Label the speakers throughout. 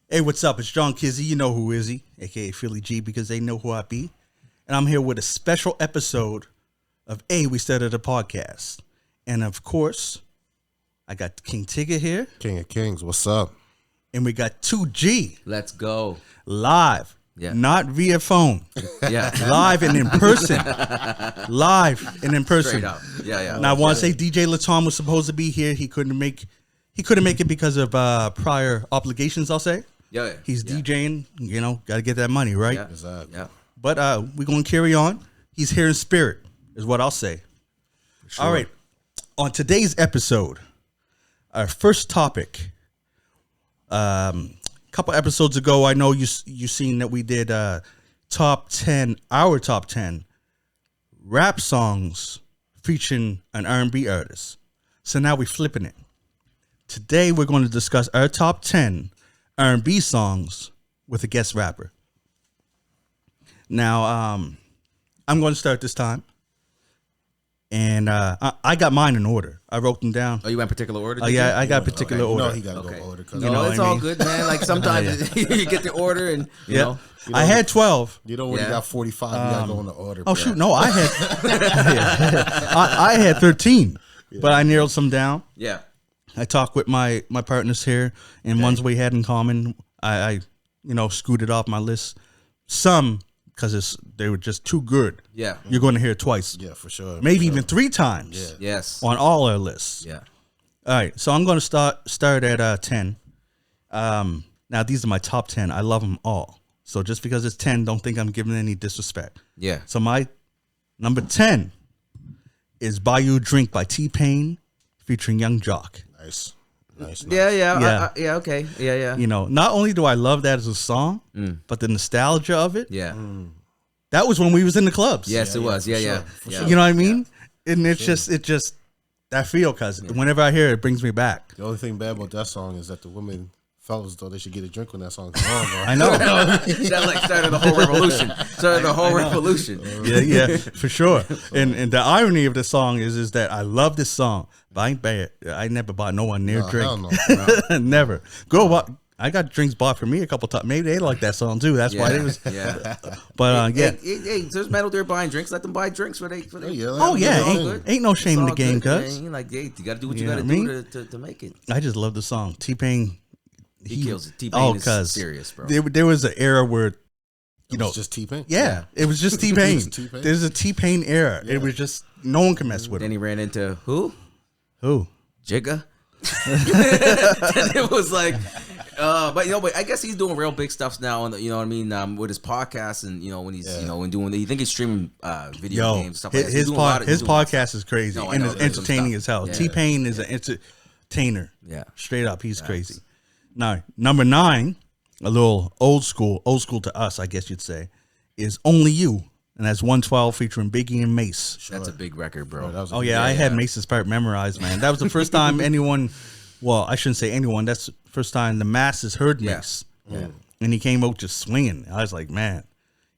Speaker 1: Hey, what's up? It's John Kizzy. You know who is he, aka Philly G, because they know who I be. And I'm here with a special episode of We Started a Podcast. And of course, I got King Tigger here.
Speaker 2: King of Kings, what's up?
Speaker 1: And we got 2G.
Speaker 3: Let's go.
Speaker 1: Live.
Speaker 3: Yeah.
Speaker 1: Not via phone.
Speaker 3: Yeah.
Speaker 1: Live and in person. Live and in person.
Speaker 3: Straight up. Yeah.
Speaker 1: Now I want to say DJ Latom was supposed to be here. He couldn't make it because of prior obligations, I'll say.
Speaker 3: Yeah.
Speaker 1: He's DJing, got to get that money, right?
Speaker 3: Yeah.
Speaker 2: Exactly.
Speaker 3: Yeah.
Speaker 1: But we're going to carry on. He's here in spirit, is what I'll say.
Speaker 2: Sure.
Speaker 1: All right. On today's episode, our first topic, a couple episodes ago, I know you seen that we did our top 10 rap songs featuring an R&B artist. So now we're flipping it. Today, we're going to discuss our top 10 R&B songs with a guest rapper. Now, I'm going to start this time. And I got mine in order. I wrote them down.
Speaker 3: Oh, you went particular order?
Speaker 1: Oh, yeah, I got particular order.
Speaker 2: No, he got to
Speaker 3: Okay.
Speaker 2: go order.
Speaker 3: No,
Speaker 1: You know
Speaker 3: it's
Speaker 1: what I
Speaker 3: all
Speaker 1: mean?
Speaker 3: good, man. Like sometimes you get the order and, you know.
Speaker 1: I had 12.
Speaker 2: You know when you got 45, you got to go in the order.
Speaker 1: Oh, shoot. No, I had I had 13. But I narrowed some down.
Speaker 3: Yeah.
Speaker 1: I talked with my partners here, and ones we had in common, I scooted off my list. Some, because they were just too good.
Speaker 3: Yeah.
Speaker 1: You're going to hear it twice.
Speaker 2: Yeah, for sure.
Speaker 1: Maybe even 3 times.
Speaker 2: Yeah.
Speaker 3: Yes.
Speaker 1: On all our lists.
Speaker 3: Yeah.
Speaker 1: All right, so I'm going to start at 10. Now, these are my top 10. I love them all. So just because it's 10, don't think I'm giving any disrespect.
Speaker 3: Yeah.
Speaker 1: So my number 10 is Buy You a Drink by T-Pain featuring Young Jock.
Speaker 2: Nice.
Speaker 3: Yeah. Okay. Yeah.
Speaker 1: Not only do I love that as a song, but the nostalgia of it,
Speaker 3: Yeah.
Speaker 1: that was when we was in the clubs.
Speaker 3: Yes, it was.
Speaker 2: for
Speaker 3: Yeah.
Speaker 2: sure, for
Speaker 3: Yeah.
Speaker 2: sure.
Speaker 1: You know what I mean? And it's just that feel, because whenever I hear it, it brings me back.
Speaker 2: The only thing bad about that song is that the women felt as though they should get a drink when that song comes on, bro.
Speaker 1: I know.
Speaker 3: That like started the whole revolution.
Speaker 1: Yeah, for sure. And the irony of the song is that I love this song, but I ain't bad. I never bought no one near
Speaker 2: No,
Speaker 1: drink.
Speaker 2: hell no.
Speaker 1: Never. I got drinks bought for me a couple times. Maybe they like that song too. That's why they was.
Speaker 3: Yeah.
Speaker 1: But yeah.
Speaker 3: Hey, there's men out there buying drinks. Let them buy drinks for they.
Speaker 1: Oh yeah, ain't no shame in the game, cuz.
Speaker 3: Like, hey, you got to do what you
Speaker 1: You know
Speaker 3: got to
Speaker 1: what I
Speaker 3: do to make it.
Speaker 1: I just love the song. T-Pain.
Speaker 3: He kills it. T-Pain is serious, bro.
Speaker 1: There was an era where,
Speaker 2: It was just T-Pain.
Speaker 1: yeah, it was just T-Pain.
Speaker 2: Just T-Pain.
Speaker 1: There's a T-Pain era. It was just no one can mess with
Speaker 3: Then
Speaker 1: him.
Speaker 3: he ran into who?
Speaker 1: Who?
Speaker 3: Jigga. And it was like, but I guess he's doing real big stuff now, and you know what I mean, with his podcast, and when he's when doing, you think he's streaming video
Speaker 1: Yo,
Speaker 3: games stuff like that.
Speaker 1: his podcast is crazy
Speaker 3: No, I
Speaker 1: and
Speaker 3: know,
Speaker 1: it's
Speaker 3: there's some
Speaker 1: entertaining
Speaker 3: stuff.
Speaker 1: as hell.
Speaker 3: Yeah.
Speaker 1: T-Pain is an entertainer.
Speaker 3: Yeah.
Speaker 1: Straight up, he's crazy. Now, number 9, a little old school to us, I guess you'd say, is Only You, and that's 112 featuring Biggie and Mace.
Speaker 3: That's a big record, bro.
Speaker 2: That was a
Speaker 1: Oh
Speaker 2: good-
Speaker 1: yeah, I had Mace's part memorized, man. That was the first time anyone, well, I shouldn't say anyone. That's the first time the masses heard Mace.
Speaker 3: Yeah.
Speaker 1: And he came out just swinging. I was like, man,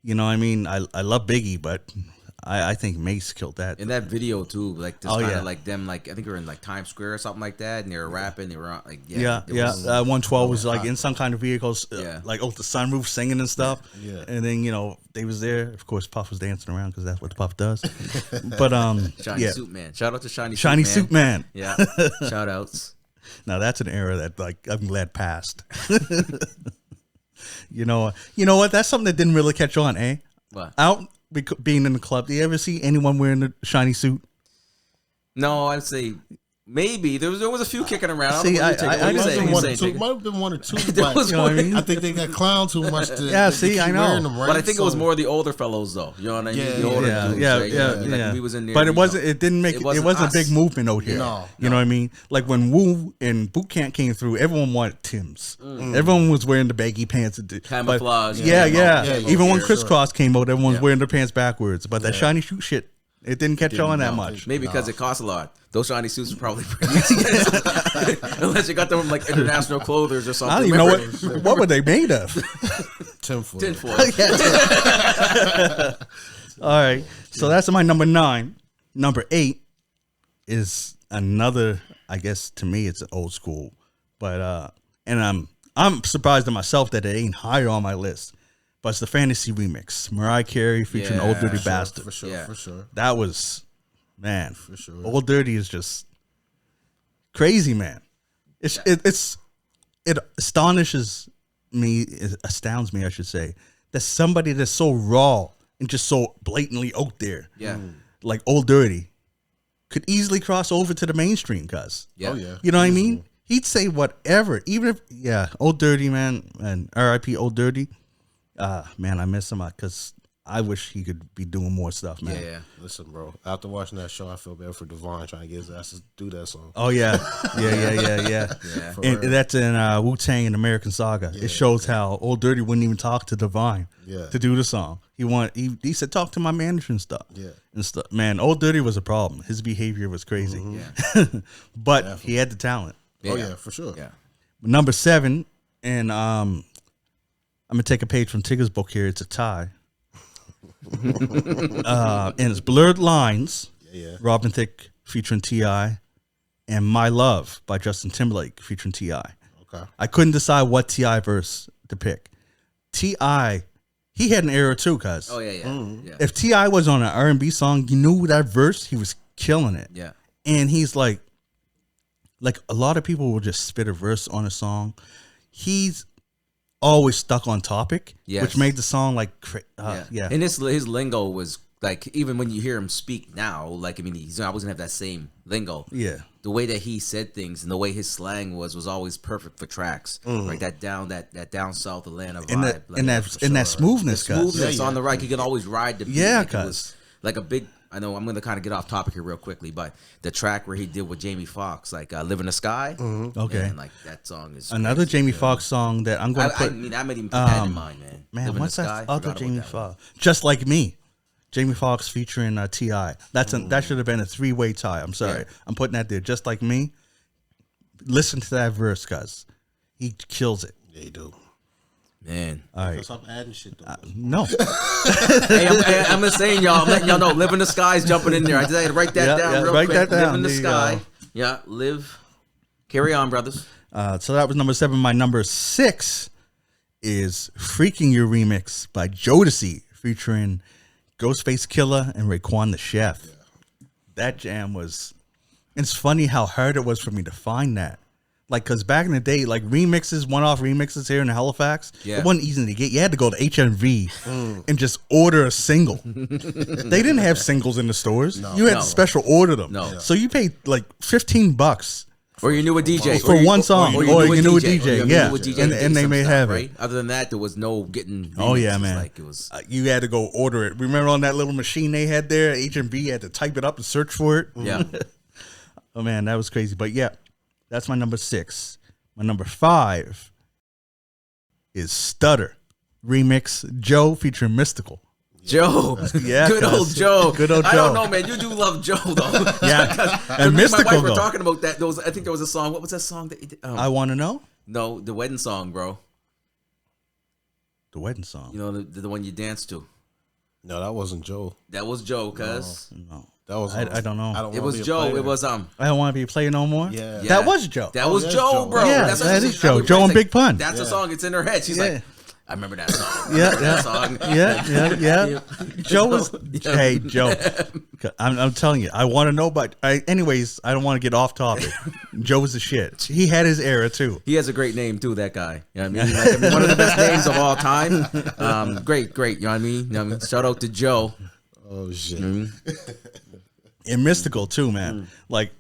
Speaker 1: you know what I mean? I love Biggie, but I think Mace killed that.
Speaker 3: In that video too, like this
Speaker 1: Oh,
Speaker 3: kind
Speaker 1: yeah.
Speaker 3: of like them, like I think they were in like Times Square or something like that, and they were rapping. They were on, like
Speaker 1: Yeah.
Speaker 3: it was-
Speaker 1: 112 was like in some kind of vehicles, like out the sunroof singing and stuff.
Speaker 2: Yeah.
Speaker 1: And then, they was there. Of course, Puff was dancing around because that's what Puff does. But,
Speaker 3: Shiny
Speaker 1: yeah.
Speaker 3: Suit Man. Shout out to Shiny
Speaker 1: Suit Man.
Speaker 3: Yeah. Shout outs.
Speaker 1: Now that's an era that like I'm glad passed. You know what? That's something that didn't really catch on, eh?
Speaker 3: What?
Speaker 1: Out being in the club. Do you ever see anyone wearing a shiny suit?
Speaker 3: No, I'd say maybe there was a few kicking around.
Speaker 1: See,
Speaker 3: I don't know what
Speaker 1: I
Speaker 3: you
Speaker 2: Might
Speaker 3: say.
Speaker 2: have
Speaker 3: What
Speaker 2: been
Speaker 3: you say,
Speaker 2: one or two. Might have been one or two.
Speaker 3: There
Speaker 2: but
Speaker 3: was
Speaker 1: You know what I mean?
Speaker 2: I think they got clowned too much.
Speaker 1: Yeah,
Speaker 2: to
Speaker 1: see,
Speaker 2: keep
Speaker 1: I know.
Speaker 2: wearing them, right?
Speaker 3: But I think it was
Speaker 2: So-
Speaker 3: more the older fellows, though. You know what I mean?
Speaker 2: Yeah,
Speaker 3: The older
Speaker 1: Yeah,
Speaker 3: dudes,
Speaker 1: yeah,
Speaker 3: right?
Speaker 1: yeah.
Speaker 3: Like we was in there.
Speaker 1: But it wasn't. It didn't make. It wasn't a
Speaker 3: us.
Speaker 1: big movement out here.
Speaker 2: No,
Speaker 1: You know what I mean? Like when Wu and Boot Camp came through, everyone wanted Tim's. Everyone was wearing the baggy pants.
Speaker 3: Camouflage,
Speaker 1: But, yeah.
Speaker 2: yeah,
Speaker 1: Even when
Speaker 2: for
Speaker 1: Crisscross came out, everyone's
Speaker 3: Yeah.
Speaker 1: wearing their pants backwards. But that shiny shoe shit, it didn't catch on that
Speaker 2: no,
Speaker 1: much.
Speaker 3: Maybe because it costs a lot. Those shiny suits are probably pretty expensive. Unless you got them from like International Clothers or something.
Speaker 1: I don't even know what were they made of.
Speaker 2: tinfoil.
Speaker 3: Tinfoil.
Speaker 1: All right, so that's my number 9. Number 8 is another. I guess to me it's an old school, but and I'm surprised at myself that it ain't higher on my list. But it's the Fantasy remix. Mariah Carey featuring
Speaker 3: Yeah,
Speaker 1: Old Dirty
Speaker 3: for
Speaker 1: Bastard.
Speaker 2: For sure,
Speaker 3: Yeah.
Speaker 2: for sure.
Speaker 1: That was, man.
Speaker 2: For sure.
Speaker 1: Old Dirty is just crazy, man. It astonishes me, it astounds me, I should say, that somebody that's so raw and just so blatantly out there,
Speaker 3: Yeah.
Speaker 1: like Old Dirty, could easily cross over to the mainstream, cuz.
Speaker 3: Yeah.
Speaker 2: Oh, yeah.
Speaker 1: You know what I mean? He'd say whatever, even if, Old Dirty, man, and R.I.P. Old Dirty. Man, I miss him because I wish he could be doing more stuff, man.
Speaker 3: Yeah.
Speaker 2: Listen, bro. After watching that show, I feel bad for Devon trying to get his ass to do that song.
Speaker 1: Oh yeah, yeah.
Speaker 3: Yeah.
Speaker 2: For
Speaker 1: And
Speaker 2: real.
Speaker 1: that's in Wu-Tang and American Saga. It shows how Old Dirty wouldn't even talk to Divine to do the song. He said talk to my manager and stuff.
Speaker 2: Yeah.
Speaker 1: And stuff. Man, Old Dirty was a problem. His behavior was crazy.
Speaker 3: Yeah.
Speaker 1: But he had the talent.
Speaker 2: Oh, yeah, for sure.
Speaker 3: Yeah.
Speaker 1: Number 7, and I'm gonna take a page from Tigger's book here. It's a tie. And it's Blurred Lines.
Speaker 2: Yeah.
Speaker 1: Robin Thicke featuring T.I. and My Love by Justin Timberlake featuring T.I.
Speaker 2: Okay.
Speaker 1: I couldn't decide what T.I. verse to pick. T.I., he had an era too, cuz.
Speaker 3: Oh yeah. Yeah. Yeah.
Speaker 1: If T.I. was on an R&B song, you knew that verse, he was killing it.
Speaker 3: Yeah.
Speaker 1: And he's like a lot of people will just spit a verse on a song. He's always stuck on topic,
Speaker 3: Yes.
Speaker 1: which made the song like, yeah.
Speaker 3: And his lingo was like, even when you hear him speak now, like, I mean, he's always gonna have that same lingo.
Speaker 1: Yeah.
Speaker 3: The way that he said things and the way his slang was always perfect for tracks. Like that down south Atlanta vibe.
Speaker 1: And that,
Speaker 3: like,
Speaker 1: and that smoothness, cuz.
Speaker 3: smoothness
Speaker 2: Yeah,
Speaker 3: on the
Speaker 2: yeah.
Speaker 3: right. You can always ride the beat.
Speaker 1: Yeah,
Speaker 3: like it
Speaker 1: cuz.
Speaker 3: was like a big. I know I'm gonna kind of get off topic here real quickly, but the track where he did with Jamie Foxx, like "Live in the Sky,"
Speaker 1: Okay.
Speaker 3: man, like that song is
Speaker 1: Another
Speaker 3: crazy.
Speaker 1: Jamie Foxx song that I'm going to
Speaker 3: I
Speaker 1: put.
Speaker 3: mean, I made him put that in mind, man.
Speaker 1: Man,
Speaker 3: Live in
Speaker 1: what's
Speaker 3: the
Speaker 1: that
Speaker 3: Sky?
Speaker 1: other
Speaker 3: Forgot about
Speaker 1: Jamie
Speaker 3: that one.
Speaker 1: Foxx? Just Like Me. Jamie Foxx featuring T.I. That should have been a 3-way tie. I'm sorry.
Speaker 3: Yeah.
Speaker 1: I'm putting that there. Just Like Me. Listen to that verse, cuz. He kills it.
Speaker 2: Yeah, you do.
Speaker 3: Man.
Speaker 1: All right.
Speaker 2: Stop adding shit, though.
Speaker 1: No.
Speaker 3: Hey, I'm just saying, y'all. I'm letting y'all know. Live in the Sky is jumping in there. I just had to write that
Speaker 1: Yeah,
Speaker 3: down
Speaker 1: yeah,
Speaker 3: real
Speaker 1: write
Speaker 3: quick.
Speaker 1: that down.
Speaker 3: Live in the
Speaker 1: There you
Speaker 3: Sky.
Speaker 1: go.
Speaker 3: Yeah, live. Carry on, brothers.
Speaker 1: So that was number 7. My number 6 is Freaking You remix by Jodeci featuring Ghostface Killer and Raekwon the Chef. That jam was, it's funny how hard it was for me to find that. Like, because back in the day, like remixes, one-off remixes here in Halifax,
Speaker 3: Yeah.
Speaker 1: it wasn't easy to get. You had to go to HMV and just order a single. They didn't have singles in the stores. You had
Speaker 3: No.
Speaker 1: to special order them.
Speaker 3: No.
Speaker 1: So you paid like $15
Speaker 3: Or you knew a DJ.
Speaker 1: for one song, or you knew a DJ,
Speaker 3: Or you
Speaker 1: yeah.
Speaker 3: knew a DJ
Speaker 1: And
Speaker 3: did
Speaker 1: they
Speaker 3: some
Speaker 1: may
Speaker 3: stuff,
Speaker 1: have it.
Speaker 3: right? Other than that, there was no getting.
Speaker 1: Oh yeah,
Speaker 3: remixes.
Speaker 1: man!
Speaker 3: Like it was.
Speaker 1: You had to go order it. Remember on that little machine they had there, HMV had to type it up and search for it.
Speaker 3: Yeah.
Speaker 1: Oh man, that was crazy. But yeah, that's my number 6. My number 5 is Stutter remix Joe featuring Mystical.
Speaker 3: Joe.
Speaker 1: Yeah,
Speaker 3: Good old
Speaker 1: cuz.
Speaker 3: Joe.
Speaker 1: Good old
Speaker 3: I
Speaker 1: Joe.
Speaker 3: don't know, man. You do love Joe, though.
Speaker 1: Yeah,
Speaker 3: and
Speaker 1: and
Speaker 3: me and my
Speaker 1: Mystical
Speaker 3: wife were
Speaker 1: though.
Speaker 3: talking about that. I think there was a song. What was that song that he did?
Speaker 1: I want to know
Speaker 3: No, the wedding song, bro.
Speaker 1: the wedding song.
Speaker 3: You know, the one you danced to.
Speaker 2: No, that wasn't Joe.
Speaker 3: That was Joe, cuz.
Speaker 1: No,
Speaker 2: That was.
Speaker 1: I don't know.
Speaker 2: I don't
Speaker 3: It
Speaker 2: wanna
Speaker 3: was
Speaker 2: be a
Speaker 3: Joe.
Speaker 2: player.
Speaker 3: It was
Speaker 1: I don't want to be a player no more.
Speaker 2: Yeah.
Speaker 1: That was Joe.
Speaker 3: That was
Speaker 2: that's
Speaker 3: Joe,
Speaker 2: Joe.
Speaker 3: bro.
Speaker 1: Yeah,
Speaker 3: That's
Speaker 1: that
Speaker 3: what
Speaker 1: is
Speaker 3: she-
Speaker 1: Joe.
Speaker 3: I mean,
Speaker 1: Joe and
Speaker 3: like,
Speaker 1: Big Pun.
Speaker 3: That's a song. It's in her head. She's
Speaker 1: Yeah.
Speaker 3: like, I remember that song.
Speaker 1: Yeah,
Speaker 3: Remember that song.
Speaker 1: Yeah. Joe was, hey, Joe. I'm telling you, I want to know, but anyways, I don't want to get off topic. Joe was the shit. He had his era too.
Speaker 3: He has a great name too. That guy. You know what I mean? Like, I mean, one of the best names of all time. Great. You know what I mean? You know what I mean? Shout out to Joe.
Speaker 2: Oh shit.
Speaker 1: And Mystical too, man. Like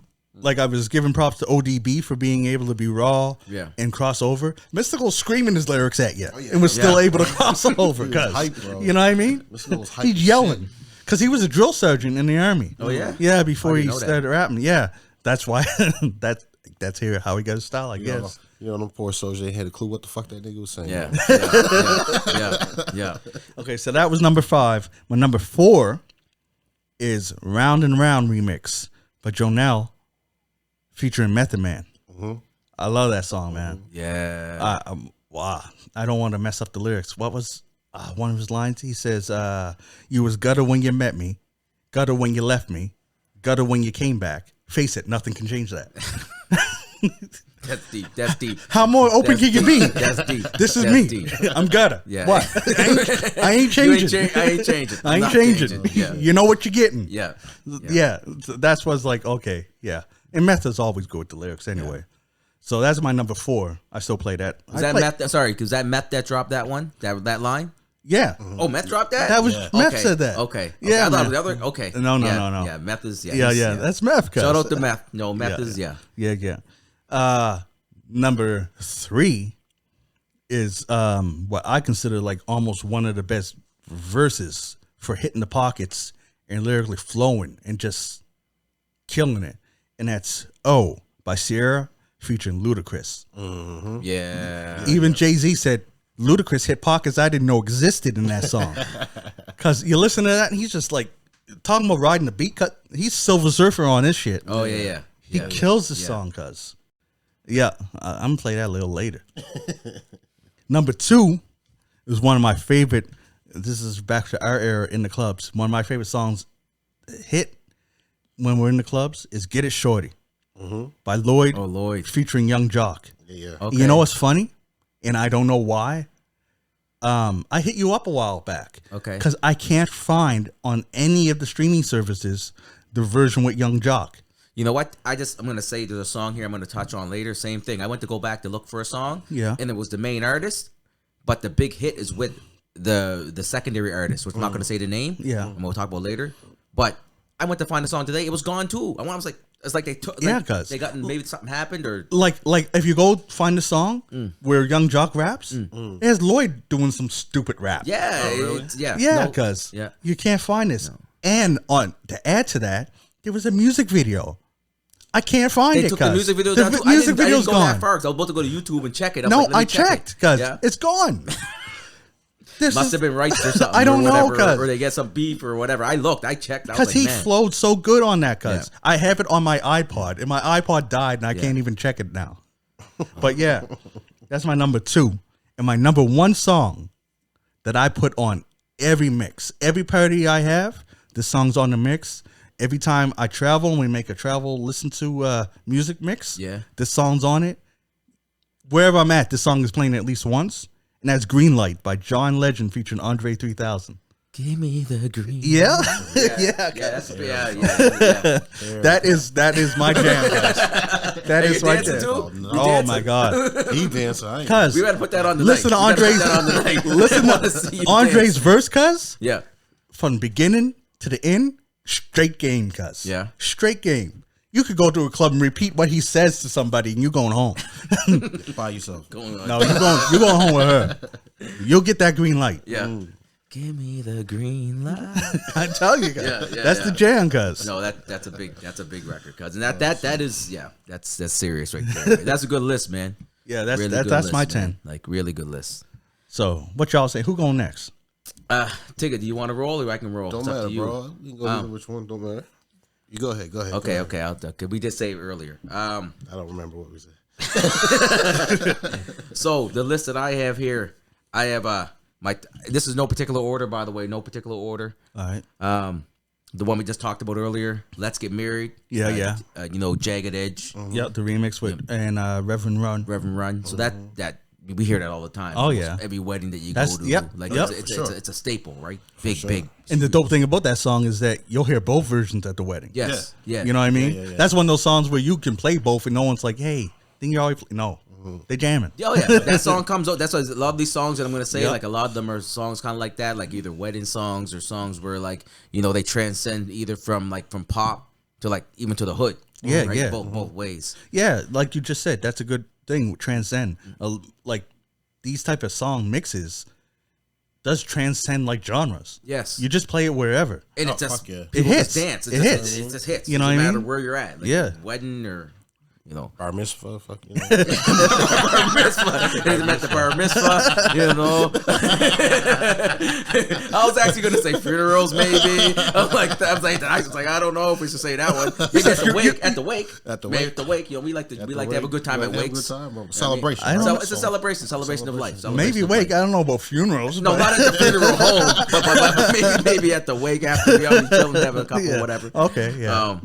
Speaker 1: I was giving props to ODB for being able to be raw
Speaker 3: Yeah.
Speaker 1: and cross over. Mystical screaming his lyrics at you and was still
Speaker 3: Yeah.
Speaker 1: able to cross over. Cause
Speaker 2: hype, bro.
Speaker 1: you know what I mean?
Speaker 2: Mystical was hype
Speaker 1: He's
Speaker 2: as
Speaker 1: yelling because he was a drill sergeant in the army.
Speaker 3: Oh, yeah?
Speaker 1: yeah. Before
Speaker 3: I
Speaker 1: he
Speaker 3: didn't know that.
Speaker 1: started rapping, yeah. That's why that's here how he got his style, I guess.
Speaker 2: You know, them poor soldiers ain't had a clue what the fuck that nigga was saying.
Speaker 3: Yeah.
Speaker 1: Okay, so that was number 5. My number 4 is Round and Round remix by Jonelle featuring Method Man. I love that song, man.
Speaker 3: Yeah.
Speaker 1: Wow. I don't want to mess up the lyrics. What was one of his lines? He says, you was gutter when you met me, gutter when you left me, gutter when you came back. Face it, nothing can change that.
Speaker 3: That's deep. That's deep.
Speaker 1: How more open
Speaker 3: That's
Speaker 1: can you be?
Speaker 3: deep. That's deep.
Speaker 1: This is
Speaker 3: That's
Speaker 1: me.
Speaker 3: deep.
Speaker 1: I'm gutter.
Speaker 3: Yeah.
Speaker 1: What? I ain't changing.
Speaker 3: I ain't changing.
Speaker 1: I ain't
Speaker 3: Not
Speaker 1: changing.
Speaker 3: Yeah.
Speaker 1: You know what you're getting.
Speaker 3: Yeah.
Speaker 1: Yeah. That's what's like, okay. Yeah. And Meth is always good with the lyrics anyway. So that's my number 4. I still play that.
Speaker 3: Was that Meth? Sorry, was that Meth that dropped that one? That line?
Speaker 1: Yeah.
Speaker 3: Oh, Meth dropped that?
Speaker 1: That was Meth
Speaker 3: Okay.
Speaker 1: said that.
Speaker 3: Okay.
Speaker 1: Yeah,
Speaker 3: I thought it was
Speaker 1: man.
Speaker 3: the other. Okay.
Speaker 1: No.
Speaker 3: Yeah, Meth is.
Speaker 1: Yeah.
Speaker 3: he's-
Speaker 1: That's Meth.
Speaker 3: Shout out to Meth. No, Meth is. Yeah.
Speaker 1: Yeah. Number 3 is what I consider like almost one of the best verses for hitting the pockets and lyrically flowing and just killing it. And that's "Oh" by Sierra featuring Ludacris.
Speaker 3: Yeah.
Speaker 1: Even Jay-Z said Ludacris hit pockets I didn't know existed in that song. Because you listen to that and he's just like talking about riding the beat cut. He's Silver Surfer on this shit.
Speaker 3: Oh yeah.
Speaker 1: He kills the song, cuz. Yeah, I'm gonna play that a little later. Number 2 is one of my favorite. This is back to our era in the clubs. One of my favorite songs hit when we're in the clubs is "Get It Shorty" by Lloyd,
Speaker 3: Oh, Lloyd.
Speaker 1: featuring Young Jock.
Speaker 2: Yeah.
Speaker 3: Okay.
Speaker 1: You know what's funny? And I don't know why. I hit you up a while back.
Speaker 3: Okay.
Speaker 1: Because I can't find on any of the streaming services the version with Young Jock.
Speaker 3: You know what? I'm gonna say there's a song here I'm gonna touch on later. Same thing. I went to go back to look for a song.
Speaker 1: Yeah.
Speaker 3: And it was the main artist, but the big hit is with the secondary artist, which I'm not gonna say the name.
Speaker 1: Yeah.
Speaker 3: And we'll talk about later. But I went to find the song today. It was gone too. I was like, it's like they took. Like,
Speaker 1: Yeah, 'cause-
Speaker 3: they got maybe something happened or.
Speaker 1: Like if you go find the song where Young Jock raps, it has Lloyd doing some stupid rap.
Speaker 3: Yeah.
Speaker 2: really?
Speaker 3: Yeah.
Speaker 1: Yeah,
Speaker 3: No,
Speaker 1: because
Speaker 3: yeah.
Speaker 1: you can't find this. And to add to that, there was a music video. I can't find
Speaker 3: They
Speaker 1: it.
Speaker 3: took the music video
Speaker 1: The
Speaker 3: down too.
Speaker 1: music
Speaker 3: I
Speaker 1: video's
Speaker 3: didn't go
Speaker 1: gone.
Speaker 3: that far because I was about to go to YouTube and check it.
Speaker 1: No,
Speaker 3: like, let me
Speaker 1: I
Speaker 3: check
Speaker 1: checked
Speaker 3: it.
Speaker 1: because
Speaker 3: Yeah.
Speaker 1: it's gone. This
Speaker 3: Must
Speaker 1: is
Speaker 3: have been rights or something.
Speaker 1: I don't
Speaker 3: or
Speaker 1: know,
Speaker 3: whatever,
Speaker 1: 'cause-
Speaker 3: or they get some beef or whatever. I looked, I checked. I was
Speaker 1: because
Speaker 3: like,
Speaker 1: he
Speaker 3: man.
Speaker 1: flowed so good on that. Because
Speaker 3: Yeah.
Speaker 1: I have it on my iPod, and my iPod died, and I can't even check it now. But yeah, that's my number 2, and my number 1 song that I put on every mix, every party I have. This song's on the mix. Every time I travel and we make a travel listen to music mix,
Speaker 3: Yeah.
Speaker 1: this song's on it. Wherever I'm at, this song is playing at least once, and that's "Green Light" by John Legend featuring Andre 3000.
Speaker 3: Give me the green.
Speaker 1: Yeah,
Speaker 3: Yeah.
Speaker 1: that is my jam, guys. That is
Speaker 3: you
Speaker 1: right
Speaker 3: dancing
Speaker 1: there.
Speaker 3: too?
Speaker 2: no.
Speaker 3: You
Speaker 1: Oh
Speaker 3: dancing?
Speaker 1: my god!
Speaker 2: He danced. I ain't.
Speaker 1: Cuz
Speaker 3: We gotta put that on the
Speaker 1: listen
Speaker 3: night.
Speaker 1: to
Speaker 3: We gotta
Speaker 1: Andre's
Speaker 3: put that on the night.
Speaker 1: listen
Speaker 3: I wanna see
Speaker 1: to
Speaker 3: you
Speaker 1: Andre's
Speaker 3: dance.
Speaker 1: verse, cuz
Speaker 3: Yeah.
Speaker 1: from beginning to the end, straight game, cuz.
Speaker 3: Yeah.
Speaker 1: Straight game. You could go to a club and repeat what he says to somebody, and you going home.
Speaker 2: By yourself.
Speaker 3: Going on.
Speaker 1: No, you going home with her. You'll get that green light.
Speaker 3: Yeah. Give me the green light.
Speaker 1: I tell you, guys.
Speaker 3: Yeah,
Speaker 1: That's
Speaker 3: yeah.
Speaker 1: the jam, cuz.
Speaker 3: No, that's a big record, cousin. That is that's serious right there. That's a good list, man.
Speaker 1: Yeah, that's
Speaker 3: Really
Speaker 1: that's,
Speaker 3: good
Speaker 1: that's
Speaker 3: list,
Speaker 1: my
Speaker 3: man.
Speaker 1: 10.
Speaker 3: Like really good list.
Speaker 1: So what y'all say? Who going next?
Speaker 3: Tigger, do you want to roll or I can roll?
Speaker 2: Don't
Speaker 3: It's up
Speaker 2: matter,
Speaker 3: to you.
Speaker 2: bro. You can go either which one. Don't matter. You go ahead. Go ahead.
Speaker 3: Okay,
Speaker 2: go ahead.
Speaker 3: okay. Okay, we did say it earlier.
Speaker 2: I don't remember what we said.
Speaker 3: So the list that I have here, I have my. This is no particular order, by the way. No particular order.
Speaker 1: All right.
Speaker 3: The one we just talked about earlier. Let's Get Married.
Speaker 1: Yeah, yeah.
Speaker 3: Jagged Edge,
Speaker 1: Yep, the remix with and Reverend Run.
Speaker 3: Reverend Run. So that we hear that all the time.
Speaker 1: Oh,
Speaker 3: Almost
Speaker 1: yeah.
Speaker 3: every wedding that you
Speaker 1: That's-
Speaker 3: go to.
Speaker 1: yep,
Speaker 3: Like
Speaker 1: yep.
Speaker 3: it's a staple, right? Big.
Speaker 1: And the dope thing about that song is that you'll hear both versions at the wedding.
Speaker 3: Yes. Yeah.
Speaker 1: You know what I mean?
Speaker 2: yeah.
Speaker 1: That's one of those songs where you can play both and no one's like, hey, think you always play. No, they jamming.
Speaker 3: Oh yeah, that song comes out. That's why a lot of these songs that I'm gonna say,
Speaker 1: Yep.
Speaker 3: like a lot of them are songs kind of like that, like either wedding songs or songs where like they transcend either from pop to like even to the hood.
Speaker 1: Yeah,
Speaker 3: right?
Speaker 1: yeah.
Speaker 3: Both ways.
Speaker 1: Yeah, like you just said, that's a good thing with transcend. Like these type of song mixes does transcend like genres.
Speaker 3: Yes,
Speaker 1: You just play it wherever.
Speaker 3: and
Speaker 2: Oh,
Speaker 3: it just
Speaker 2: fuck yeah.
Speaker 3: people
Speaker 1: It
Speaker 3: just
Speaker 1: hits.
Speaker 3: dance.
Speaker 1: It
Speaker 3: just,
Speaker 1: hits.
Speaker 3: It just hits.
Speaker 1: You know
Speaker 3: Doesn't
Speaker 1: what I
Speaker 3: matter
Speaker 1: mean?
Speaker 3: where you're at. Like
Speaker 1: Yeah.
Speaker 3: wedding or
Speaker 2: Bar mitzvah, fuck you.
Speaker 3: bar mitzvah. It doesn't matter the bar mitzvah. I was actually gonna say funerals, maybe. I was like, I don't know if we should say that one. Maybe at the wake. At the wake.
Speaker 2: At the
Speaker 3: Maybe
Speaker 2: wake.
Speaker 3: at the wake. We like to have a good time at
Speaker 2: Have a
Speaker 3: wakes.
Speaker 2: good time, bro. Celebration.
Speaker 1: I don't
Speaker 3: So
Speaker 1: know.
Speaker 3: it's a celebration of life. Celebration
Speaker 1: Maybe
Speaker 3: of
Speaker 1: wake.
Speaker 3: life.
Speaker 1: I don't know about funerals.
Speaker 3: No,
Speaker 1: but-
Speaker 3: not at the funeral home, but maybe at the wake after we all be chilling, having a couple,
Speaker 1: Yeah.
Speaker 3: whatever.
Speaker 1: Okay, yeah.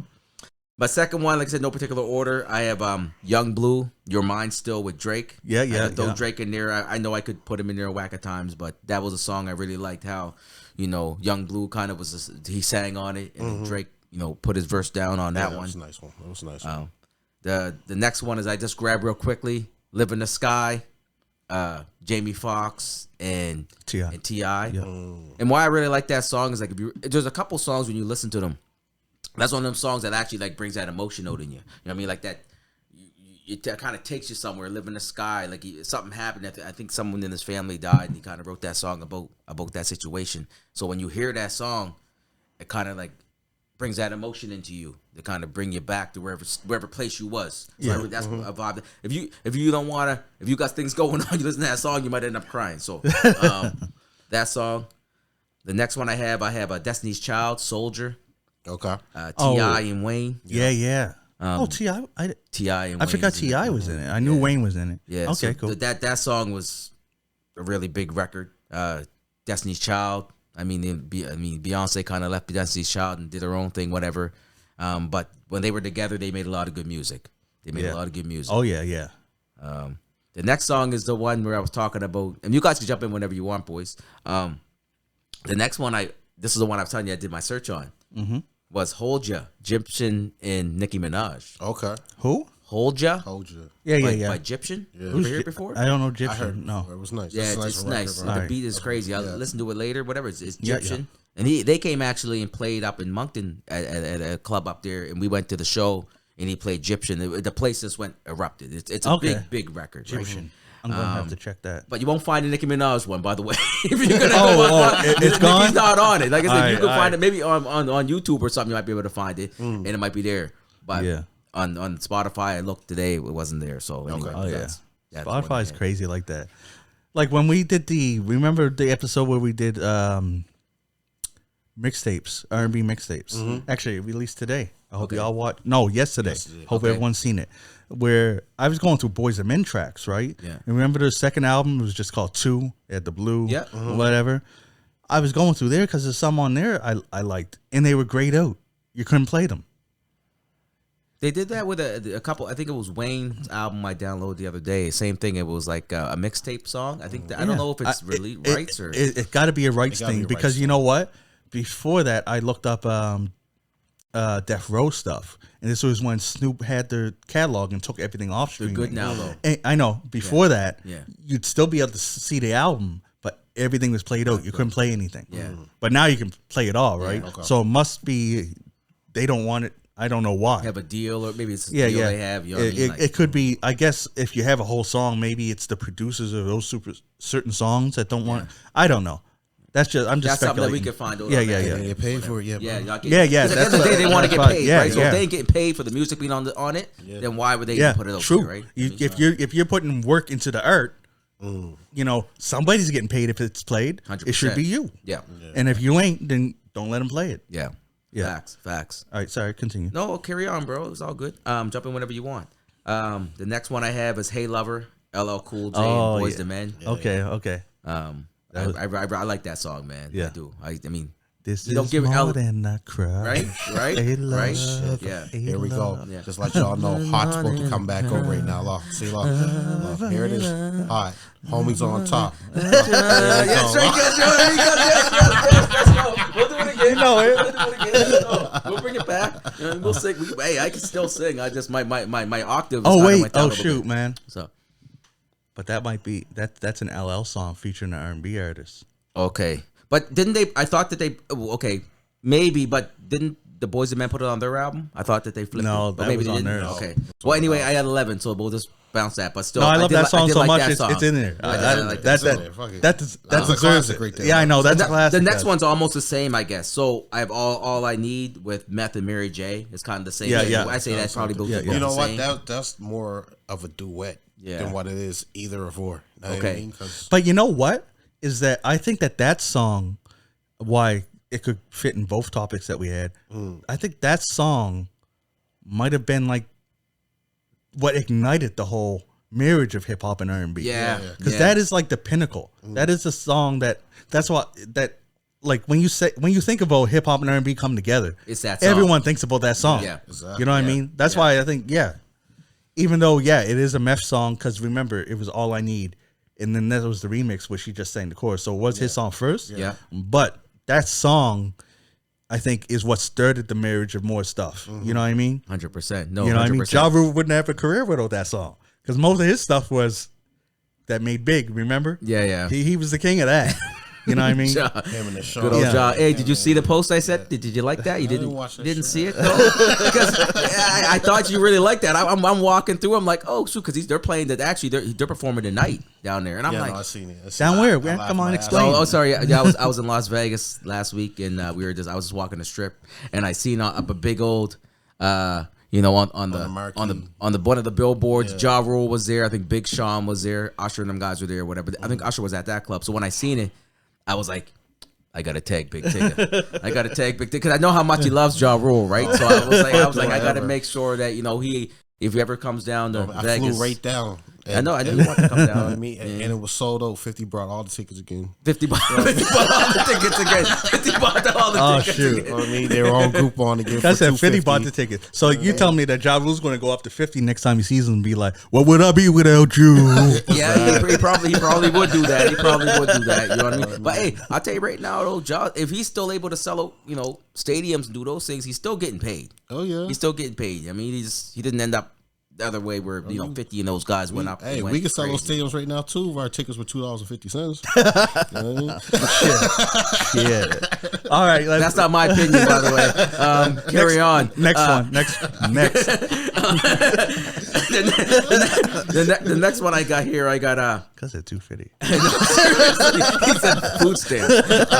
Speaker 3: My second one, like I said, no particular order. I have Young Blue, Your Mind Still with Drake.
Speaker 1: Yeah,
Speaker 3: I
Speaker 1: yeah,
Speaker 3: had to throw
Speaker 1: yeah.
Speaker 3: Drake in there. I know I could put him in there a whack of times, but that was a song I really liked. How Young Blue kind of was he sang on it, and then Drake put his verse down on that
Speaker 2: That
Speaker 3: one.
Speaker 2: was a nice one. That was a nice one.
Speaker 3: The next one is I just grabbed real quickly. Live in the Sky, Jamie Foxx and
Speaker 1: T.I.
Speaker 3: and T.I.
Speaker 1: Yeah.
Speaker 3: And why I really like that song is like there's a couple songs when you listen to them. That's one of them songs that actually like brings that emotion out in you. You know what I mean? Like that, it kind of takes you somewhere. Live in the sky. Like something happened. I think someone in his family died, and he kind of wrote that song about that situation. So when you hear that song, it kind of like brings that emotion into you to kind of bring you back to wherever place you was. So
Speaker 1: Yeah.
Speaker 3: that's a vibe. If you don't wanna, if you got things going on, you listen to that song, you might end up crying. So that song. The next one I have a Destiny's Child, Soldier.
Speaker 2: Okay.
Speaker 3: T.I. and Wayne.
Speaker 1: Yeah. T.I.
Speaker 3: T.I. and
Speaker 1: I forgot
Speaker 3: Wayne's in it.
Speaker 1: T.I. was in it. I knew Wayne was in it.
Speaker 3: Yeah.
Speaker 1: Okay,
Speaker 3: so
Speaker 1: cool.
Speaker 3: That song was a really big record. Destiny's Child. I mean, Beyonce kind of left Destiny's Child and did her own thing, whatever. But when they were together, they made a lot of good music.
Speaker 1: Oh, yeah.
Speaker 3: The next song is the one where I was talking about, and you guys can jump in whenever you want, boys. The next one, this is the one I was telling you I did my search on.
Speaker 1: Mm-hmm.
Speaker 3: Was Hold Ya, Egyptian and Nicki Minaj.
Speaker 2: Okay.
Speaker 1: Who?
Speaker 3: Hold Ya
Speaker 2: Hold you.
Speaker 1: Yeah.
Speaker 3: by Egyptian.
Speaker 2: Yeah.
Speaker 3: You ever heard it before?
Speaker 1: I don't know
Speaker 2: I
Speaker 1: Egyptian.
Speaker 2: heard.
Speaker 1: No.
Speaker 2: It was nice.
Speaker 3: Yeah,
Speaker 2: It's a
Speaker 3: it's
Speaker 2: record,
Speaker 3: nice.
Speaker 2: bro.
Speaker 3: The
Speaker 1: Alright.
Speaker 3: beat is crazy. I'll
Speaker 2: Yeah.
Speaker 3: listen to it later. Whatever. It's
Speaker 1: Yeah,
Speaker 3: Egyptian. And they came actually and played up in Moncton at a club up there, and we went to the show, and he played Egyptian. The place just went erupted. It's a
Speaker 1: Okay.
Speaker 3: big record. Right?
Speaker 1: Egyptian. I'm going to have to check that.
Speaker 3: But you won't find a Nicki Minaj one, by the way. If you're gonna
Speaker 1: it's gone?
Speaker 3: Nicki's not on it. Like I said,
Speaker 1: Alright,
Speaker 3: you can find
Speaker 1: alright.
Speaker 3: it maybe on YouTube or something. You might be able to find it, and it might be there. But
Speaker 1: Yeah.
Speaker 3: on Spotify, I looked today, it wasn't there. So anyway,
Speaker 2: Okay.
Speaker 1: Oh, yeah.
Speaker 3: that's the one I
Speaker 1: Spotify's
Speaker 3: had.
Speaker 1: crazy like that. Like when we did remember the episode where we did mixtapes, R&B mixtapes. Actually, it released today. I hope y'all watched. No, yesterday. Hope
Speaker 3: Okay.
Speaker 1: everyone's seen it. Where I was going through Boys and Men tracks, right?
Speaker 3: Yeah.
Speaker 1: And remember the second album was just called Two. It had the blue,
Speaker 3: Yeah.
Speaker 1: whatever. I was going through there because there's some on there I liked, and they were grayed out. You couldn't play them.
Speaker 3: They did that with a couple. I think it was Wayne's album I downloaded the other day. Same thing. It was like a mixtape song. I think I don't know if it's really rights or
Speaker 1: It got to be a rights
Speaker 2: gotta be
Speaker 1: thing
Speaker 2: a
Speaker 1: because
Speaker 2: rights
Speaker 1: you know what? Before that, I looked up Death Row stuff, and this was when Snoop had their catalog and took everything off
Speaker 3: they're
Speaker 1: streaming.
Speaker 3: good now though.
Speaker 1: And I know. Before that,
Speaker 3: Yeah.
Speaker 1: you'd still be able to see the album, but everything was played out. You couldn't play anything.
Speaker 3: Yeah.
Speaker 1: But now you can play it all, right?
Speaker 2: okay.
Speaker 1: So it must be they don't want it. I don't know why.
Speaker 3: Have a deal or maybe it's a
Speaker 1: Yeah,
Speaker 3: deal
Speaker 1: yeah.
Speaker 3: they have. You know what I mean? Like,
Speaker 1: It could be. I guess if you have a whole song, maybe it's the producers of those certain songs that don't want. I don't know. That's just. I'm just
Speaker 3: that's something that we
Speaker 1: speculating.
Speaker 3: could find out.
Speaker 1: Yeah,
Speaker 3: on
Speaker 1: yeah,
Speaker 3: that.
Speaker 1: yeah.
Speaker 2: They get paid for it, yeah.
Speaker 3: Yeah,
Speaker 2: bro.
Speaker 3: y'all get,
Speaker 1: Yeah, yeah,
Speaker 3: 'cause At the end of the
Speaker 1: that's
Speaker 3: day, they want to get
Speaker 1: what-
Speaker 3: paid,
Speaker 1: yeah,
Speaker 3: right? So
Speaker 1: yeah.
Speaker 3: if they ain't getting paid for the music being on it, then why would they
Speaker 1: Yeah,
Speaker 3: even put it up
Speaker 1: true.
Speaker 3: there, right?
Speaker 1: If you're putting work into the art, you know somebody's getting paid if it's played.
Speaker 3: 100%.
Speaker 1: It should be you.
Speaker 3: Yeah,
Speaker 1: And if you ain't, then don't let them play it.
Speaker 3: yeah,
Speaker 1: Yeah.
Speaker 3: Facts.
Speaker 1: All right, sorry, continue.
Speaker 3: No, carry on, bro. It's all good. Jump in whenever you want. The next one I have is "Hey Lover," LL Cool J
Speaker 1: Oh,
Speaker 3: and Boyz
Speaker 1: yeah.
Speaker 3: II Men.
Speaker 1: Okay.
Speaker 3: I like that song, man.
Speaker 1: Yeah.
Speaker 3: I do. I mean,
Speaker 1: This
Speaker 3: You don't
Speaker 1: is
Speaker 3: give
Speaker 1: more
Speaker 3: L-
Speaker 1: than a cry.
Speaker 3: right,
Speaker 1: Hey, love,
Speaker 3: right. Yeah.
Speaker 1: hey,
Speaker 2: Here we go.
Speaker 1: love.
Speaker 3: Yeah.
Speaker 2: Just like y'all know, Hot's supposed to come back over right now. Look, see, look. Here it is. Hot. Homies on top.
Speaker 3: Yes, right, yes, go. We'll do it again.
Speaker 1: You know it.
Speaker 3: We'll do it again. We'll bring it back. And we'll sing. Hey, I can still sing. I just my octave.
Speaker 1: Oh
Speaker 3: kinda
Speaker 1: wait.
Speaker 3: went down
Speaker 1: Oh
Speaker 3: a little
Speaker 1: shoot,
Speaker 3: bit.
Speaker 1: man.
Speaker 3: So
Speaker 1: But that might be that's an LL song featuring an R&B artist.
Speaker 3: okay, but didn't they? I thought that they. Okay, maybe, but didn't the Boyz II Men put it on their album? I thought that they flipped
Speaker 1: No,
Speaker 3: it. But
Speaker 1: that
Speaker 3: maybe
Speaker 1: was
Speaker 3: they
Speaker 1: on
Speaker 3: didn't.
Speaker 1: theirs.
Speaker 3: Okay. Well, anyway, I had 11, so we'll just bounce that. But still,
Speaker 1: No, I love
Speaker 3: did
Speaker 1: that
Speaker 3: li-
Speaker 1: song
Speaker 3: did
Speaker 1: so
Speaker 3: like
Speaker 1: much.
Speaker 3: that
Speaker 1: It's
Speaker 3: song.
Speaker 1: in there.
Speaker 3: I did like that
Speaker 1: That
Speaker 3: song.
Speaker 2: Fuck it.
Speaker 1: that's
Speaker 2: That's a
Speaker 1: deserves
Speaker 2: classic
Speaker 1: it.
Speaker 2: right there.
Speaker 1: Yeah, I know that's a classic.
Speaker 3: The next
Speaker 1: guys.
Speaker 3: one's almost the same, I guess. So I have all I need with Meth and Mary J. It's kind of the same.
Speaker 1: Yeah,
Speaker 3: thing.
Speaker 1: yeah.
Speaker 3: I say that's probably both.
Speaker 1: Yeah, yeah.
Speaker 2: You know
Speaker 3: the
Speaker 2: what?
Speaker 3: same.
Speaker 2: That's more of a duet
Speaker 3: Yeah.
Speaker 2: than what it is either of or. Know what I
Speaker 3: Okay.
Speaker 2: mean? 'Cause
Speaker 1: But you know what is that? I think that song, why it could fit in both topics that we had. I think that song might have been like what ignited the whole marriage of hip hop and R&B.
Speaker 3: Yeah,
Speaker 1: because that is like the pinnacle. That is a song that's what like when you think about hip hop and R&B come together,
Speaker 3: It's that song.
Speaker 1: everyone thinks about that song.
Speaker 3: Yeah.
Speaker 2: Exactly.
Speaker 1: You know what I
Speaker 3: Yeah.
Speaker 1: mean? That's why I think even though it is a Meth song, because remember it was All I Need, and then that was the remix where she just sang the chorus. So it was his song first.
Speaker 3: Yeah.
Speaker 1: But that song, I think, is what started the marriage of more stuff. You know what I mean?
Speaker 3: 100%. No,
Speaker 1: You know what I mean?
Speaker 3: 100%.
Speaker 1: Ja Rule wouldn't have a career without that song, because most of his stuff was that made big. Remember?
Speaker 3: Yeah.
Speaker 1: He was the king of that. You know what I mean?
Speaker 3: Ja.
Speaker 2: Him and the show.
Speaker 3: Good old
Speaker 1: Yeah.
Speaker 3: Ja. Hey, did you see the post I said? Did you like that? You
Speaker 2: didn't
Speaker 3: didn't
Speaker 2: watch that
Speaker 3: didn't
Speaker 2: shit.
Speaker 3: see it though? Because I thought you really liked that. I'm walking through. I'm like, oh shoot, because they're playing that. Actually, they're performing tonight down there, and I'm
Speaker 2: Yeah,
Speaker 3: like,
Speaker 2: no, I seen it.
Speaker 1: Down where?
Speaker 2: I
Speaker 1: Man,
Speaker 2: laughed
Speaker 1: come on,
Speaker 2: my ass
Speaker 1: explain.
Speaker 2: off.
Speaker 3: oh sorry. Yeah, I was in Las Vegas last week, and I was just walking the strip, and I seen up a big old. On the
Speaker 2: marquee.
Speaker 3: one of the billboards, Ja Rule was there. I think Big Sean was there. Usher and them guys were there. Whatever. I think Usher was at that club. So when I seen it, I was like, I gotta tag Big Tigger. I gotta tag Big Tigger because I know how much he loves Ja Rule, right? So I was like, I gotta make sure that if he ever comes down to
Speaker 2: I
Speaker 3: Vegas,
Speaker 2: flew right down.
Speaker 3: I know I do want to come
Speaker 2: You know what I
Speaker 3: down.
Speaker 2: mean? And it was sold out. 50 brought all the tickets again.
Speaker 3: 50 bought all the tickets again. 50 bought all the
Speaker 1: Oh,
Speaker 3: tickets
Speaker 1: shoot.
Speaker 2: You
Speaker 3: again.
Speaker 2: know what I mean? They were on Groupon again.
Speaker 1: That's
Speaker 2: for
Speaker 1: at 50
Speaker 2: $250.
Speaker 1: bought the ticket. So you tell me that Ja Rule's going to go up to 50 next time he sees him and be like, "What would I be without you?"
Speaker 3: Yeah, he probably would do that. He probably would do that. You know what I mean? But hey, I'll tell you right now, though, Ja, if he's still able to sell out, stadiums and do those things, he's still getting paid.
Speaker 2: Oh, yeah.
Speaker 3: He's still getting paid. I mean, he didn't end up the other way where 50 and those guys went up.
Speaker 2: Hey,
Speaker 3: went
Speaker 2: we can sell those
Speaker 3: crazy.
Speaker 2: stadiums right now, too, if our tickets were $2.50. You know what I mean?
Speaker 1: Yeah. All right. Let's,
Speaker 3: That's not my opinion, by the way. Carry on.
Speaker 1: Next one. Next.
Speaker 3: The next one I got here, I got
Speaker 1: Because it's 250.
Speaker 3: he said food stamps.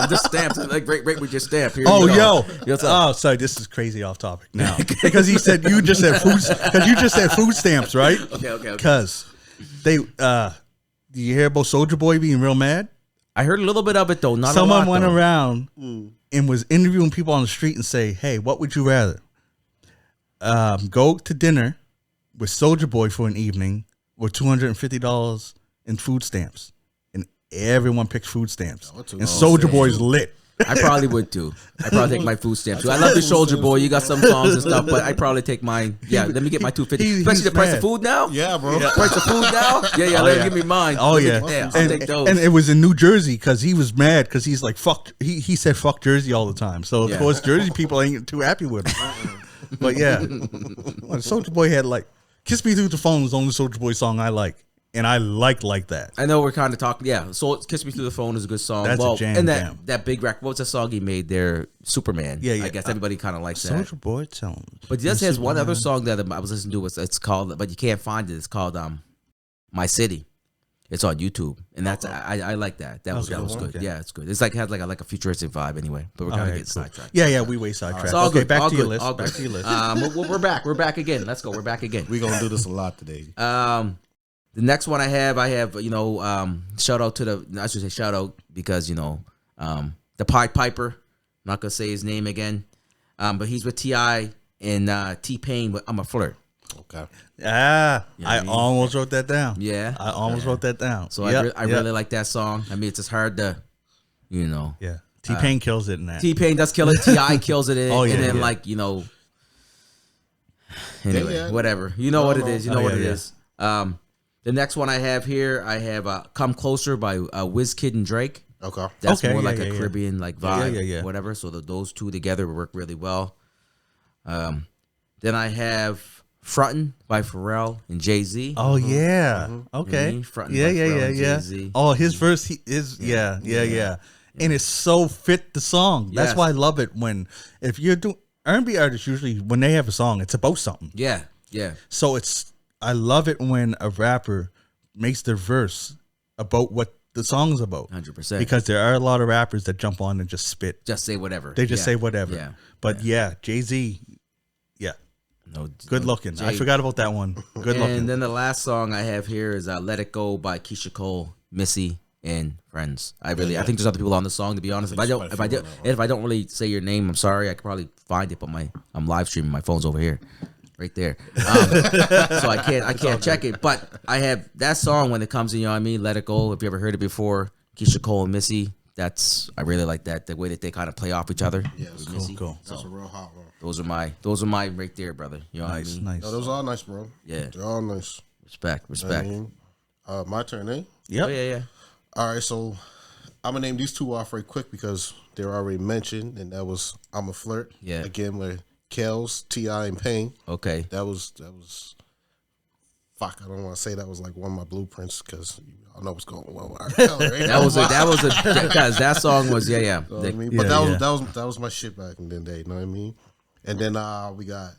Speaker 3: The stamps, like right with your stamp. Here
Speaker 1: Oh,
Speaker 3: you go.
Speaker 1: yo.
Speaker 3: What's up?
Speaker 1: Oh, sorry. This is crazy off topic now. Because you just said food stamps, right?
Speaker 3: Okay.
Speaker 1: Because do you hear about Soulja Boy being real mad?
Speaker 3: I heard a little bit of it though. Not
Speaker 1: Someone
Speaker 3: a lot,
Speaker 1: went
Speaker 3: though.
Speaker 1: around and was interviewing people on the street and say, "Hey, what would you rather? Go to dinner with Soulja Boy for an evening or $250 in food stamps?" And everyone picked food stamps.
Speaker 2: Oh,
Speaker 1: And Soulja Boy's lit.
Speaker 3: I probably would too. I probably take my food stamps too. I love the Soldier Boy. You got some songs and stuff, but I probably take mine. Yeah, let me get my 250. Especially
Speaker 1: he's
Speaker 3: the price
Speaker 1: mad.
Speaker 3: of food now.
Speaker 2: Yeah, bro.
Speaker 3: Price of food now. Yeah. Let me give me mine.
Speaker 1: Oh yeah,
Speaker 3: Yeah, I'll take those.
Speaker 1: and it was in New Jersey because he was mad because he's like fuck. He said fuck Jersey all the time. So of
Speaker 3: Yeah.
Speaker 1: course Jersey people ain't too happy with him. But yeah, Soulja Boy had like "Kiss Me Through the Phone" is the only Soulja Boy song I like, and I like that.
Speaker 3: I know we're kind of talking. Yeah, so "Kiss Me Through the Phone" is a good song.
Speaker 1: That's a jam,
Speaker 3: and
Speaker 1: jam.
Speaker 3: that big record. What's the song he made there? Superman.
Speaker 1: Yeah.
Speaker 3: I guess everybody kind of likes that.
Speaker 1: Soulja Boy, tell him.
Speaker 3: But he just has one other song that I was listening to. It's called, but you can't find it. It's called "My City." It's on YouTube, and that's I like that. That was
Speaker 1: one?
Speaker 3: good.
Speaker 1: Okay.
Speaker 3: Yeah, it's good. It's like has like a futuristic vibe anyway. But we're kind of getting sidetracked.
Speaker 1: Yeah, we way sidetracked.
Speaker 3: It's all
Speaker 1: Okay,
Speaker 3: good.
Speaker 1: back
Speaker 3: all
Speaker 1: to your
Speaker 3: good,
Speaker 1: list.
Speaker 3: all
Speaker 1: Back
Speaker 3: good.
Speaker 1: to your list.
Speaker 3: We're back. We're back again. Let's go. We're back again.
Speaker 2: We're going to do this a lot today.
Speaker 3: The next one I have shout out to I should say shout out because the Pied Piper. I'm not gonna say his name again, but he's with T.I. and T-Pain. But I'm a Flirt.
Speaker 2: Okay.
Speaker 1: I
Speaker 3: I mean?
Speaker 1: almost wrote that down.
Speaker 3: Yeah.
Speaker 1: I almost wrote that down.
Speaker 3: So
Speaker 1: Yep,
Speaker 3: I
Speaker 1: yep.
Speaker 3: really like that song. I mean, it's just hard to,
Speaker 1: Yeah, T-Pain kills it in that.
Speaker 3: T-Pain does kill it. T.I. kills it in it.
Speaker 1: Oh, yeah,
Speaker 3: and then
Speaker 1: yeah.
Speaker 3: Anyway,
Speaker 2: Yeah.
Speaker 3: whatever. You know what it is. You know
Speaker 1: Oh,
Speaker 3: what
Speaker 1: yeah,
Speaker 3: it
Speaker 1: yeah.
Speaker 3: is. The next one I have here, I have "Come Closer" by Wizkid and Drake.
Speaker 2: Okay.
Speaker 3: That's
Speaker 1: Okay,
Speaker 3: more
Speaker 1: yeah,
Speaker 3: like
Speaker 1: yeah,
Speaker 3: a
Speaker 1: yeah.
Speaker 3: Caribbean like
Speaker 1: Yeah,
Speaker 3: vibe,
Speaker 1: yeah, yeah.
Speaker 3: whatever. So those two together work really well. Then I have "Frontin" by Pharrell and Jay-Z.
Speaker 1: Oh yeah. Okay.
Speaker 3: Mhm. Frontin'
Speaker 1: Yeah,
Speaker 3: by
Speaker 1: yeah,
Speaker 3: Pharrell
Speaker 1: yeah,
Speaker 3: and
Speaker 1: yeah.
Speaker 3: Jay-Z.
Speaker 1: Oh, his verse is yeah. And it's so fit the song. That's
Speaker 3: Yes.
Speaker 1: why I love it when if you're doing R&B artists usually when they have a song, it's about something.
Speaker 3: Yeah.
Speaker 1: So I love it when a rapper makes their verse about what the song's about.
Speaker 3: 100%.
Speaker 1: Because there are a lot of rappers that jump on and just spit.
Speaker 3: Just say whatever.
Speaker 1: They just
Speaker 3: Yeah.
Speaker 1: say whatever.
Speaker 3: Yeah.
Speaker 1: But yeah, Jay-Z, yeah,
Speaker 3: No,
Speaker 1: good looking. I forgot about that one. Good
Speaker 3: and
Speaker 1: looking.
Speaker 3: then the last song I have here is "Let It Go" by Keisha Cole, Missy, and Friends. I think there's other people on the song. To be honest, if I don't really say your name, I'm sorry. I could probably find it, but I'm live streaming. My phone's over here, right there. So I can't check it. But I have that song when it comes in. You know what I mean? "Let It Go." If you ever heard it before, Keisha Cole and Missy, I really like that, the way that they kind of play off each other.
Speaker 2: Yeah,
Speaker 3: with
Speaker 2: cool,
Speaker 3: Missy.
Speaker 1: cool.
Speaker 2: That's a real hot one.
Speaker 3: Those are my right there, brother. You know
Speaker 1: Nice,
Speaker 3: what I mean?
Speaker 1: nice.
Speaker 2: No, those are all nice, bro.
Speaker 3: Yeah.
Speaker 2: They're all nice.
Speaker 3: Respect.
Speaker 2: I mean, my turn, eh?
Speaker 1: Yep.
Speaker 3: Oh yeah.
Speaker 2: All right, so I'm gonna name these two off right quick because they're already mentioned, and that was "I'm a Flirt."
Speaker 3: Yeah.
Speaker 2: Again with Kels, T.I., and Pain.
Speaker 3: Okay.
Speaker 2: That was. Fuck, I don't want to say that was like one of my blueprints because I know what's going on with R. Kelly, right?
Speaker 3: That was because that song was
Speaker 2: You know what I mean? But
Speaker 1: Yeah,
Speaker 2: that was my shit back in the day. You know what I mean? And then we got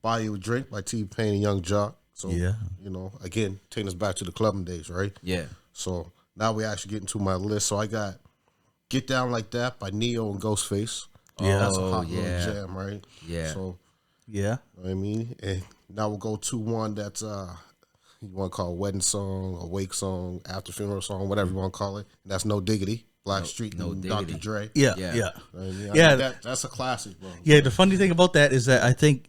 Speaker 2: "Buy You a Drink" by T-Pain and Young Jock. So
Speaker 1: Yeah.
Speaker 2: you know, again, taking us back to the clubbing days, right?
Speaker 3: yeah.
Speaker 2: So now we actually get into my list. So I got "Get Down Like That" by Neo and Ghostface.
Speaker 1: Yeah.
Speaker 2: That's a hot
Speaker 3: yeah.
Speaker 2: little jam, right?
Speaker 3: Yeah.
Speaker 2: So
Speaker 1: Yeah.
Speaker 2: you know what I mean, and now we'll go to one that's you want to call a wedding song, a wake song, after funeral song, whatever you want to call it. And that's "No Diggity," Blackstreet,
Speaker 3: No
Speaker 2: and
Speaker 3: Diggity.
Speaker 2: Dr. Dre.
Speaker 1: Yeah.
Speaker 3: Yeah.
Speaker 1: Yeah.
Speaker 2: You know what I mean?
Speaker 1: Yeah.
Speaker 2: That's a classic, bro.
Speaker 1: Yeah, the funny thing about that is that I think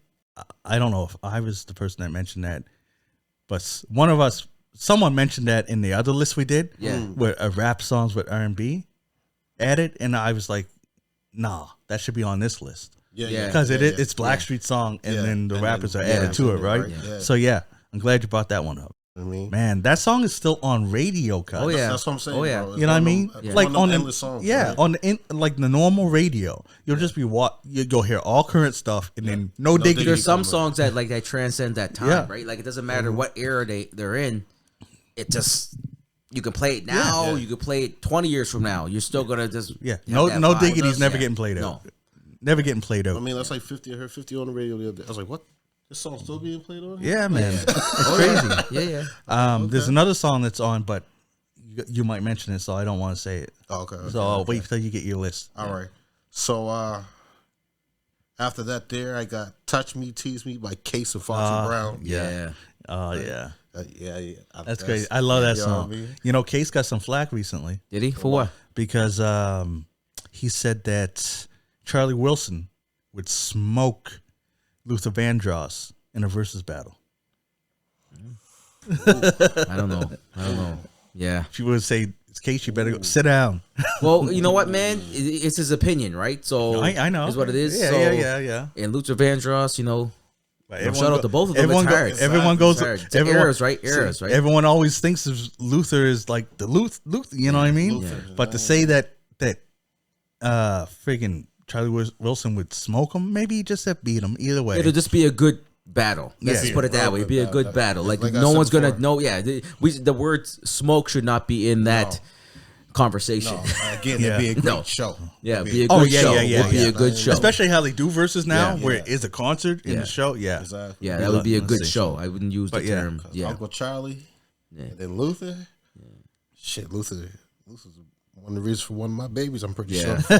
Speaker 1: I don't know if I was the person that mentioned that, but someone mentioned that in the other list we did,
Speaker 3: Yeah.
Speaker 1: where rap songs with R&B added, and I was like, nah, that should be on this list
Speaker 3: Yeah.
Speaker 1: because it's Blackstreet song, and
Speaker 2: Yeah.
Speaker 1: then the
Speaker 2: And
Speaker 1: rappers
Speaker 2: then-
Speaker 1: are
Speaker 3: yeah,
Speaker 1: added to it, right?
Speaker 2: Yeah.
Speaker 1: So yeah, I'm glad you brought that one up.
Speaker 2: I mean,
Speaker 1: Man, that song is still on radio, cuz.
Speaker 3: Oh, yeah.
Speaker 2: that's what I'm saying.
Speaker 3: Oh, yeah.
Speaker 2: Bro. It's
Speaker 1: You know what I
Speaker 2: one of
Speaker 1: mean?
Speaker 2: them-
Speaker 1: Like
Speaker 2: one of
Speaker 1: on
Speaker 2: them
Speaker 1: the
Speaker 2: endless songs.
Speaker 1: yeah,
Speaker 2: right?
Speaker 1: on the like the normal radio, you'll just be you'll hear all current stuff, and then no diggity.
Speaker 3: There's some songs that like that transcend that time,
Speaker 1: Yeah.
Speaker 3: right? Like it doesn't matter what era they're in. It just you can play it now.
Speaker 2: Yeah.
Speaker 3: You can play it 20 years from now. You're still gonna just
Speaker 1: Yeah,
Speaker 3: have
Speaker 1: no
Speaker 3: that
Speaker 1: no
Speaker 3: vibe.
Speaker 1: diggity's never
Speaker 3: Yeah.
Speaker 1: getting played out.
Speaker 3: No.
Speaker 1: Never getting played
Speaker 2: I
Speaker 1: out.
Speaker 2: mean, that's like 50. I heard 50 on the radio the other day. I was like, what? This song's still being played on here?
Speaker 1: Yeah, man, it's crazy.
Speaker 3: Yeah.
Speaker 1: There's another song that's on, but you might mention it, so I don't want to say it.
Speaker 2: Oh, okay.
Speaker 1: So I'll wait till you get your list.
Speaker 2: All right. So after that, I got "Touch Me, Tease Me" by Case and Foxy Brown.
Speaker 3: Yeah.
Speaker 1: Oh yeah,
Speaker 2: Yeah.
Speaker 1: that's great. I love that
Speaker 2: you know what I
Speaker 1: song.
Speaker 2: mean?
Speaker 1: You know, Case got some flack recently
Speaker 3: Did he? For what?
Speaker 1: because he said that Charlie Wilson would smoke Luther Vandross in a versus battle.
Speaker 3: I don't know. Yeah.
Speaker 1: She would say, "Case, you better go sit down."
Speaker 3: Well, you know what, man? It's his opinion, right? So
Speaker 1: I know.
Speaker 3: is what it is.
Speaker 1: Yeah,
Speaker 3: so,
Speaker 1: yeah.
Speaker 3: And Luther Vandross, you know,
Speaker 1: But
Speaker 3: shout out to both of them.
Speaker 1: Everyone,
Speaker 3: It's hard.
Speaker 1: everyone
Speaker 3: It's
Speaker 1: goes.
Speaker 3: hard. It's
Speaker 1: Everyone,
Speaker 3: eras, right? Eras, right?
Speaker 1: Everyone always thinks of Luther is like the Luther. You know what I mean?
Speaker 2: Luther.
Speaker 1: But to say that friggin' Charlie Wilson would smoke him, maybe he just said beat him. Either way,
Speaker 3: It'll just be a good battle. Let's
Speaker 1: Yeah.
Speaker 3: just put it that
Speaker 2: Real
Speaker 3: way. It'd
Speaker 2: good
Speaker 3: be a
Speaker 2: battle.
Speaker 3: good battle. Like
Speaker 2: Like I
Speaker 3: no
Speaker 2: said
Speaker 3: one's gonna
Speaker 2: before.
Speaker 3: know. Yeah, the word smoke should not be in that conversation.
Speaker 2: No, again,
Speaker 1: Yeah.
Speaker 2: it'd be a great
Speaker 3: No.
Speaker 2: show.
Speaker 3: Yeah,
Speaker 2: It'd
Speaker 3: be a
Speaker 1: Oh,
Speaker 3: good
Speaker 1: yeah,
Speaker 3: show.
Speaker 1: yeah, yeah,
Speaker 3: Would be
Speaker 1: yeah.
Speaker 3: a good show.
Speaker 1: especially how they do verses now,
Speaker 3: Yeah.
Speaker 1: where it is a concert in
Speaker 3: Yeah.
Speaker 1: the show. Yeah,
Speaker 2: Exactly.
Speaker 3: Yeah, that would be a good
Speaker 1: Let's see.
Speaker 3: show. I wouldn't use the
Speaker 1: But yeah.
Speaker 3: term. Yeah,
Speaker 2: Uncle Charlie, and then Luther. Shit, Luther's one of the reasons for one of my babies. I'm pretty
Speaker 3: yeah,
Speaker 2: sure.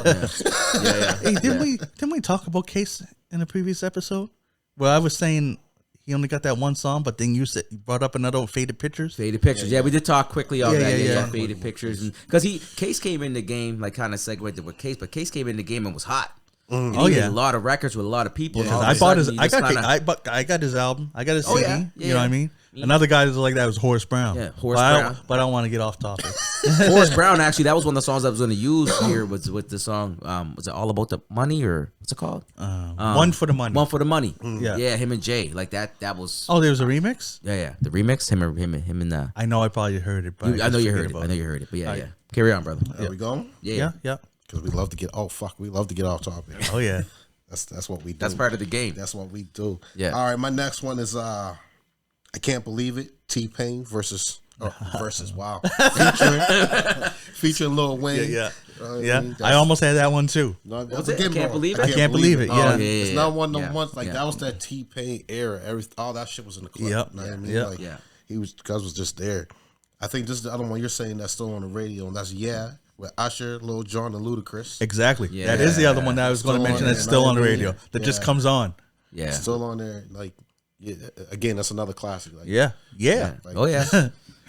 Speaker 3: yeah.
Speaker 1: Hey, didn't we talk about Case in a previous episode? Well, I was saying he only got that one song, but then you brought up another Faded Pictures.
Speaker 3: Faded Pictures. Yeah, we did talk quickly on
Speaker 1: Yeah,
Speaker 3: that.
Speaker 1: yeah,
Speaker 3: Yeah,
Speaker 1: yeah.
Speaker 3: Faded Pictures, and because Case came in the game, like kind of segued with Case, but Case came in the game and was hot. And he
Speaker 1: Oh,
Speaker 3: did
Speaker 1: yeah.
Speaker 3: a lot of records with a lot of people. and all of
Speaker 1: I
Speaker 3: a
Speaker 1: bought
Speaker 3: sudden
Speaker 1: his.
Speaker 3: he
Speaker 1: I
Speaker 3: just
Speaker 1: got.
Speaker 3: kinda-
Speaker 1: I got his album. I got his
Speaker 3: Oh,
Speaker 1: CD.
Speaker 3: yeah.
Speaker 1: You know what I
Speaker 3: Yeah.
Speaker 1: mean? Another guy that's like that was Horace Brown.
Speaker 3: Yeah, Horace
Speaker 1: but
Speaker 3: Brown.
Speaker 1: But I don't want to get off topic.
Speaker 3: Horace Brown, actually, that was one of the songs I was going to use here. Was with the song, was it All About the Money or what's it called?
Speaker 1: One for the money.
Speaker 3: One for the Money.
Speaker 1: Yeah.
Speaker 3: yeah, him and Jay, like that. That was
Speaker 1: Oh, there was a remix.
Speaker 3: yeah. The remix, him and
Speaker 1: I know I probably heard it, but
Speaker 3: I know you
Speaker 1: just
Speaker 3: heard it.
Speaker 1: forget
Speaker 3: I know
Speaker 1: about
Speaker 3: you heard it. But yeah, yeah. Carry on, brother.
Speaker 2: There we go.
Speaker 3: Yeah,
Speaker 1: Yeah.
Speaker 2: Because we love to get. Oh fuck, we love to get off topic.
Speaker 1: Oh yeah.
Speaker 2: That's what we do.
Speaker 3: That's part of the game.
Speaker 2: That's what we do.
Speaker 3: Yeah.
Speaker 2: All right, my next one is I Can't Believe It. T-Pain versus wow, featuring Lil Wayne.
Speaker 1: Yeah.
Speaker 2: You know what I
Speaker 1: Yeah.
Speaker 2: mean?
Speaker 1: I almost had that one too.
Speaker 2: No,
Speaker 3: What's it?
Speaker 2: again,
Speaker 3: Can't
Speaker 2: bro,
Speaker 3: Believe It?
Speaker 1: I Can't Believe It,
Speaker 2: Oh,
Speaker 1: yeah.
Speaker 2: It's not one of them
Speaker 3: Yeah.
Speaker 2: ones like
Speaker 3: Yeah.
Speaker 2: that was that T-Pain era. All that shit was in the club.
Speaker 1: Yep.
Speaker 2: You know what I mean?
Speaker 1: Yeah.
Speaker 2: Like,
Speaker 3: Yeah.
Speaker 2: he was just there. I think this is the other one you're saying that's still on the radio, and that's with Usher, Lil Jon, and Ludacris.
Speaker 1: Exactly.
Speaker 3: Yeah.
Speaker 1: That is the other one that I was going to
Speaker 2: Still
Speaker 1: mention.
Speaker 2: on
Speaker 1: That's
Speaker 2: there,
Speaker 1: still
Speaker 2: you know
Speaker 1: on the
Speaker 2: what I mean?
Speaker 1: radio. That just
Speaker 2: Yeah.
Speaker 1: comes on.
Speaker 3: Yeah.
Speaker 2: Still on there. Like, yeah, again, that's another classic. Like,
Speaker 1: Yeah. Yeah.
Speaker 2: like,
Speaker 3: Oh yeah.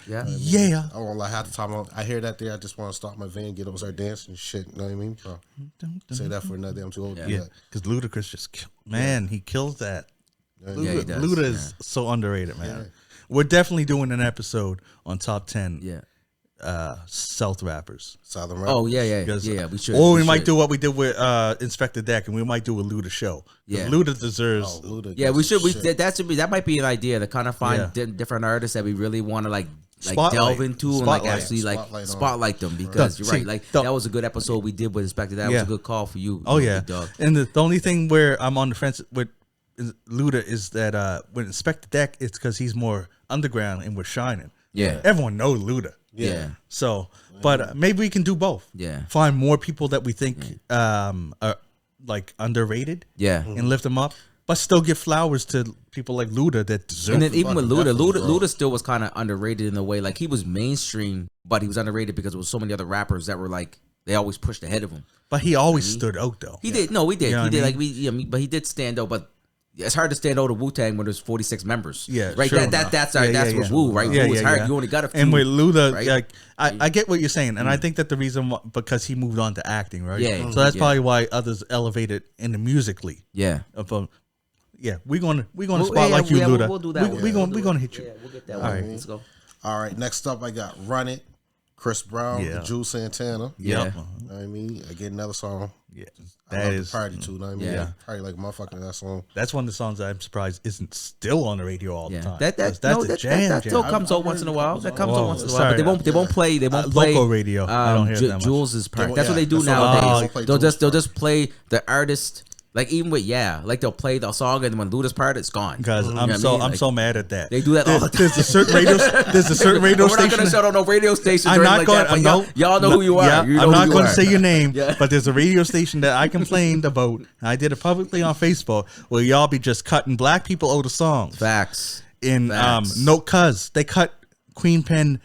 Speaker 3: Yeah.
Speaker 1: Yeah.
Speaker 2: I won't lie. Half the time I hear that there, I just want to start my van, get up, start dancing, and shit. You know what I mean? So, say that for another day. I'm too old to do
Speaker 1: Yeah.
Speaker 2: that.
Speaker 1: Because Ludacris he kills that.
Speaker 3: Yeah, he does.
Speaker 1: Luda is so underrated, man. We're definitely doing an episode on top 10
Speaker 3: Yeah.
Speaker 1: South rappers.
Speaker 2: Southern rap.
Speaker 3: Oh yeah.
Speaker 1: Because-
Speaker 3: We should.
Speaker 1: Or we
Speaker 3: should.
Speaker 1: might do what we did with Inspector Deck, and we might do a Luda show. 'Cause
Speaker 3: Yeah.
Speaker 1: Luda deserves.
Speaker 2: Luda
Speaker 3: Yeah,
Speaker 2: gets
Speaker 3: we
Speaker 2: some
Speaker 3: should.
Speaker 2: shit.
Speaker 3: That should be. That might be an idea to kind of find
Speaker 1: Yeah.
Speaker 3: different artists that we really want to like
Speaker 1: Spotlight.
Speaker 3: delve into and like
Speaker 1: Spotlight.
Speaker 3: actually like
Speaker 2: Spotlight on.
Speaker 3: spotlight them because
Speaker 1: Right.
Speaker 3: you're right.
Speaker 1: See,
Speaker 3: Like
Speaker 1: the-
Speaker 3: that was a good episode we did with Inspector. That was
Speaker 1: Yeah.
Speaker 3: a good call for you.
Speaker 1: Oh yeah,
Speaker 3: Big Dog.
Speaker 1: and the only thing where I'm on the fence with Luda is that when Inspector Deck, it's because he's more underground and we're shining.
Speaker 3: Yeah.
Speaker 1: Everyone knows Luda.
Speaker 3: Yeah.
Speaker 1: So, but maybe we can do both.
Speaker 3: Yeah.
Speaker 1: Find more people that we think are like underrated.
Speaker 3: Yeah.
Speaker 1: And lift them up, but still give flowers to people like Luda that deserve.
Speaker 3: And then even with Luda,
Speaker 2: Definitely, bro.
Speaker 3: Luda still was kind of underrated in a way. Like he was mainstream, but he was underrated because there was so many other rappers that were like they always pushed ahead of him.
Speaker 1: But he always stood out though.
Speaker 3: He did. No, we did.
Speaker 1: You know
Speaker 3: He
Speaker 1: what
Speaker 3: did.
Speaker 1: I
Speaker 3: Like but he did stand out. But it's hard to stand out to Wu Tang when there's 46 members.
Speaker 1: Yeah,
Speaker 3: right.
Speaker 1: true.
Speaker 3: That's
Speaker 1: Yeah,
Speaker 3: that's
Speaker 1: yeah,
Speaker 3: what
Speaker 1: yeah.
Speaker 3: Wu. Right.
Speaker 1: Yeah,
Speaker 3: Wu is
Speaker 1: yeah,
Speaker 3: hard.
Speaker 1: yeah.
Speaker 3: You only got a few.
Speaker 1: And with Luda,
Speaker 3: right?
Speaker 1: like I get what you're saying, and I think that the reason because he moved on to acting, right?
Speaker 3: Yeah,
Speaker 1: So that's
Speaker 3: yeah.
Speaker 1: probably why others elevated in the musically.
Speaker 3: Yeah.
Speaker 1: Yeah, we're gonna
Speaker 3: Well,
Speaker 1: spotlight you,
Speaker 3: yeah,
Speaker 1: Luda.
Speaker 3: we'll do that.
Speaker 1: We're gonna hit you.
Speaker 3: Yeah, we'll get that
Speaker 1: All
Speaker 3: one.
Speaker 1: right.
Speaker 3: Let's go.
Speaker 2: All right, next up I got Run It, Chris Brown,
Speaker 1: Yeah.
Speaker 2: Jules Santana.
Speaker 3: Yeah.
Speaker 1: Yep.
Speaker 2: You know what I mean, again, another song.
Speaker 1: Yeah,
Speaker 2: I
Speaker 1: that
Speaker 2: love
Speaker 1: is
Speaker 2: the party too. You know what I mean,
Speaker 3: Yeah.
Speaker 2: party like motherfucking that song.
Speaker 1: that's one of the songs I'm surprised isn't still on the radio all
Speaker 3: Yeah,
Speaker 1: the time.
Speaker 3: that
Speaker 1: 'Cause
Speaker 3: no,
Speaker 1: a
Speaker 3: that
Speaker 1: jam.
Speaker 3: still
Speaker 1: jam.
Speaker 3: comes out once in a while. That comes
Speaker 1: Whoa,
Speaker 3: out once in a while,
Speaker 1: sorry.
Speaker 3: but they won't play. They won't play
Speaker 1: Local radio. I don't hear it that much.
Speaker 3: Jules's part.
Speaker 2: They
Speaker 3: That's what they do
Speaker 2: won't- yeah, that's what
Speaker 3: nowadays.
Speaker 2: they do.
Speaker 3: They'll just
Speaker 2: Jules'
Speaker 3: play the artist. Like even with like they'll play the song and when Luda's part, it's gone.
Speaker 1: Because
Speaker 3: You know
Speaker 1: I'm
Speaker 3: what I
Speaker 1: so
Speaker 3: mean?
Speaker 1: I'm
Speaker 3: Like,
Speaker 1: so mad at that.
Speaker 3: They do that all the time.
Speaker 1: There's a certain radio. There's a certain radio
Speaker 3: We're not
Speaker 1: station.
Speaker 3: gonna shout out no radio stations.
Speaker 1: I'm
Speaker 3: or
Speaker 1: not
Speaker 3: anything
Speaker 1: going.
Speaker 3: like that, but y'all know who you are.
Speaker 1: Yeah,
Speaker 3: You know
Speaker 1: I'm
Speaker 3: who
Speaker 1: not
Speaker 3: you
Speaker 1: going to
Speaker 3: are.
Speaker 1: say your name,
Speaker 3: Yeah.
Speaker 1: but there's a radio station that I complained about. I did it publicly on Facebook where y'all be just cutting black people out of songs.
Speaker 3: Facts.
Speaker 1: In
Speaker 3: Facts.
Speaker 1: no cuz they cut Queen Pen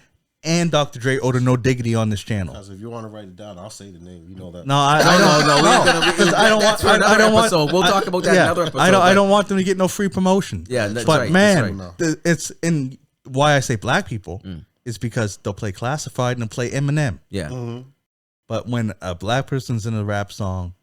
Speaker 1: and Dr. Dre out of No Diggity on this channel.
Speaker 2: Because if you want to write it down, I'll say the name. You know that.
Speaker 1: No, I
Speaker 3: No,
Speaker 1: don't.
Speaker 3: no, we're gonna.
Speaker 1: Because I don't
Speaker 3: That's
Speaker 1: want.
Speaker 3: for another
Speaker 1: I don't want.
Speaker 3: episode. We'll talk about that in
Speaker 1: yeah,
Speaker 3: another episode.
Speaker 1: I
Speaker 3: but-
Speaker 1: don't want them to get no free promotion.
Speaker 3: Yeah, that's
Speaker 1: but
Speaker 3: right,
Speaker 1: man,
Speaker 2: that's
Speaker 1: th- it's in why I say black people is because they'll play Classified and play Eminem.
Speaker 3: Yeah.
Speaker 1: But when a black person's in a rap song,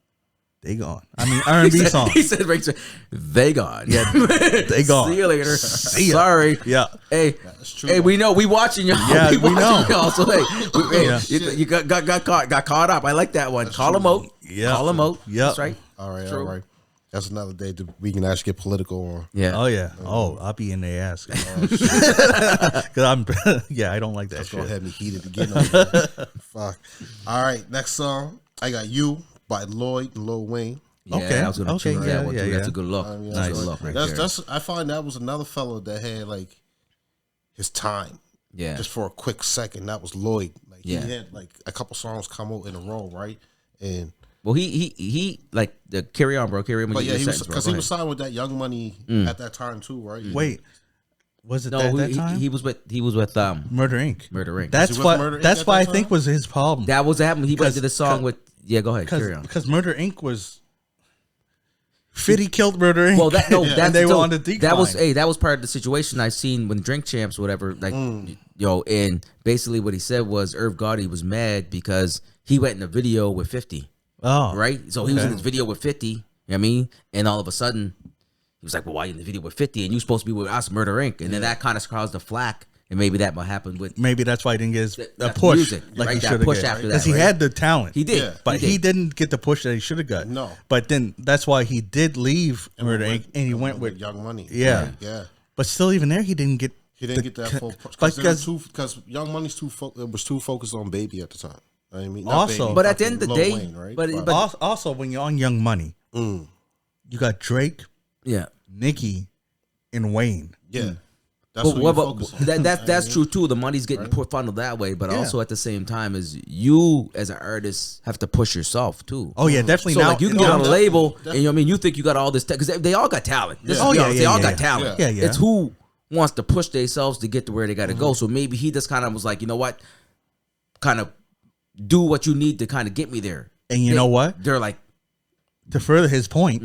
Speaker 1: they gone. I mean R&B song.
Speaker 3: He said, Rachel, they gone.
Speaker 1: Yeah, they gone.
Speaker 3: See you later.
Speaker 1: See ya.
Speaker 3: Sorry.
Speaker 1: Yeah.
Speaker 3: Hey,
Speaker 2: true,
Speaker 3: hey,
Speaker 2: though.
Speaker 3: we know we watching y'all.
Speaker 1: Yeah, we
Speaker 3: watching
Speaker 1: know.
Speaker 3: y'all. So hey,
Speaker 1: Yeah.
Speaker 3: you got caught up. I like that one. Call them out.
Speaker 1: Yeah.
Speaker 3: Call them out.
Speaker 1: Yeah.
Speaker 3: That's right.
Speaker 2: All right,
Speaker 3: True.
Speaker 2: all right. That's another day that we can actually get political on.
Speaker 3: Yeah.
Speaker 1: Oh yeah. Oh, I'll be in their ass. Cause I'm. Yeah, I don't like that
Speaker 2: That's
Speaker 1: shit.
Speaker 2: gonna have me heated again. Over there. Fuck. All right, next song. I got You by Lloyd and Lil Wayne.
Speaker 3: Yeah,
Speaker 1: Okay,
Speaker 3: I was gonna
Speaker 1: okay,
Speaker 3: choose
Speaker 1: yeah,
Speaker 3: that one too.
Speaker 1: yeah,
Speaker 3: That's
Speaker 1: yeah.
Speaker 3: a good look.
Speaker 2: I mean,
Speaker 3: That's a
Speaker 1: Nice.
Speaker 3: good look right
Speaker 2: that's
Speaker 3: there.
Speaker 2: that's. I find that was another fellow that had like his time.
Speaker 3: Yeah.
Speaker 2: Just for a quick second, that was Lloyd. Like
Speaker 3: Yeah.
Speaker 2: he had like a couple songs come out in a row, right? And
Speaker 3: Well, he like the carry on, bro. Carry on. With
Speaker 2: but
Speaker 3: your
Speaker 2: yeah, he was
Speaker 3: sentence, bro.
Speaker 2: because
Speaker 3: Go
Speaker 2: he was
Speaker 3: ahead.
Speaker 2: signed with that Young Money at that time too, right?
Speaker 1: Wait, was it
Speaker 3: No,
Speaker 1: that time?
Speaker 3: he was with
Speaker 1: Murder Inc.
Speaker 3: Murder Inc.
Speaker 1: That's
Speaker 2: Was he with
Speaker 1: what.
Speaker 2: Murder Inc.
Speaker 1: That's
Speaker 2: at
Speaker 1: what I
Speaker 2: that
Speaker 1: think
Speaker 2: time?
Speaker 1: was his problem.
Speaker 3: That was happening. He went to the
Speaker 1: Cause-
Speaker 3: song with. Yeah, go ahead. Carry on.
Speaker 1: Because Murder Inc. was. 50 killed Murder Inc.
Speaker 3: Well, that no,
Speaker 1: And
Speaker 3: that's
Speaker 1: they were
Speaker 3: so-
Speaker 1: on the decline.
Speaker 3: that was part of the situation I seen when Drink Champs, whatever. Like, and basically what he said was Irv Gotti was mad because he went in a video with 50,
Speaker 1: Oh,
Speaker 3: right? So he was in
Speaker 1: okay.
Speaker 3: this video with 50. You know what I mean? And all of a sudden, he was like, "Well, why you in the video with 50? And you supposed to be with us, Murder Inc." And then that kind of caused the flack, and maybe that might happen with.
Speaker 1: Maybe that's why he didn't get his, a
Speaker 3: That's
Speaker 1: push
Speaker 3: music,
Speaker 1: like
Speaker 3: right?
Speaker 1: he
Speaker 3: That
Speaker 1: should have
Speaker 3: push
Speaker 1: got.
Speaker 3: after that,
Speaker 1: Because he
Speaker 3: right?
Speaker 1: had the talent.
Speaker 3: He did,
Speaker 2: Yeah.
Speaker 1: But he
Speaker 3: did.
Speaker 1: didn't get the push that he should have got.
Speaker 2: No.
Speaker 1: But then that's why he did leave Murder Inc. And he went with.
Speaker 2: Young Money.
Speaker 1: Yeah.
Speaker 2: yeah.
Speaker 1: But still, even there, he didn't get.
Speaker 2: He didn't get that full because Young Money's was too focused on Baby at the time. I mean, not
Speaker 1: Also-
Speaker 2: Baby,
Speaker 3: But at the end of the
Speaker 2: Lil
Speaker 3: day,
Speaker 2: Wayne, right?
Speaker 3: but
Speaker 1: Also, when you're on Young Money, you got Drake,
Speaker 3: yeah.
Speaker 1: Nicki, and Wayne.
Speaker 2: yeah, that's
Speaker 3: But
Speaker 2: what
Speaker 3: what
Speaker 2: you
Speaker 3: about
Speaker 2: focus on.
Speaker 3: that's true too. The money's getting funneled that way, but
Speaker 1: Yeah.
Speaker 3: also at the same time, is you as an artist have to push yourself too.
Speaker 1: Oh yeah, definitely.
Speaker 3: So
Speaker 1: now,
Speaker 3: like you can
Speaker 1: now-
Speaker 3: get on a label,
Speaker 2: definitely.
Speaker 3: and you know what I mean you think you got all this because they all got talent. This
Speaker 2: Yeah.
Speaker 3: is
Speaker 1: Oh,
Speaker 3: honest,
Speaker 1: yeah,
Speaker 3: they all
Speaker 1: yeah,
Speaker 3: got
Speaker 1: yeah.
Speaker 3: talent.
Speaker 1: Yeah, yeah.
Speaker 3: It's who wants to push themselves to get to where they got to go. So maybe he just kind of was like, you know what, kind of do what you need to kind of get me there.
Speaker 1: And you know what?
Speaker 3: They're like,
Speaker 1: To further his point,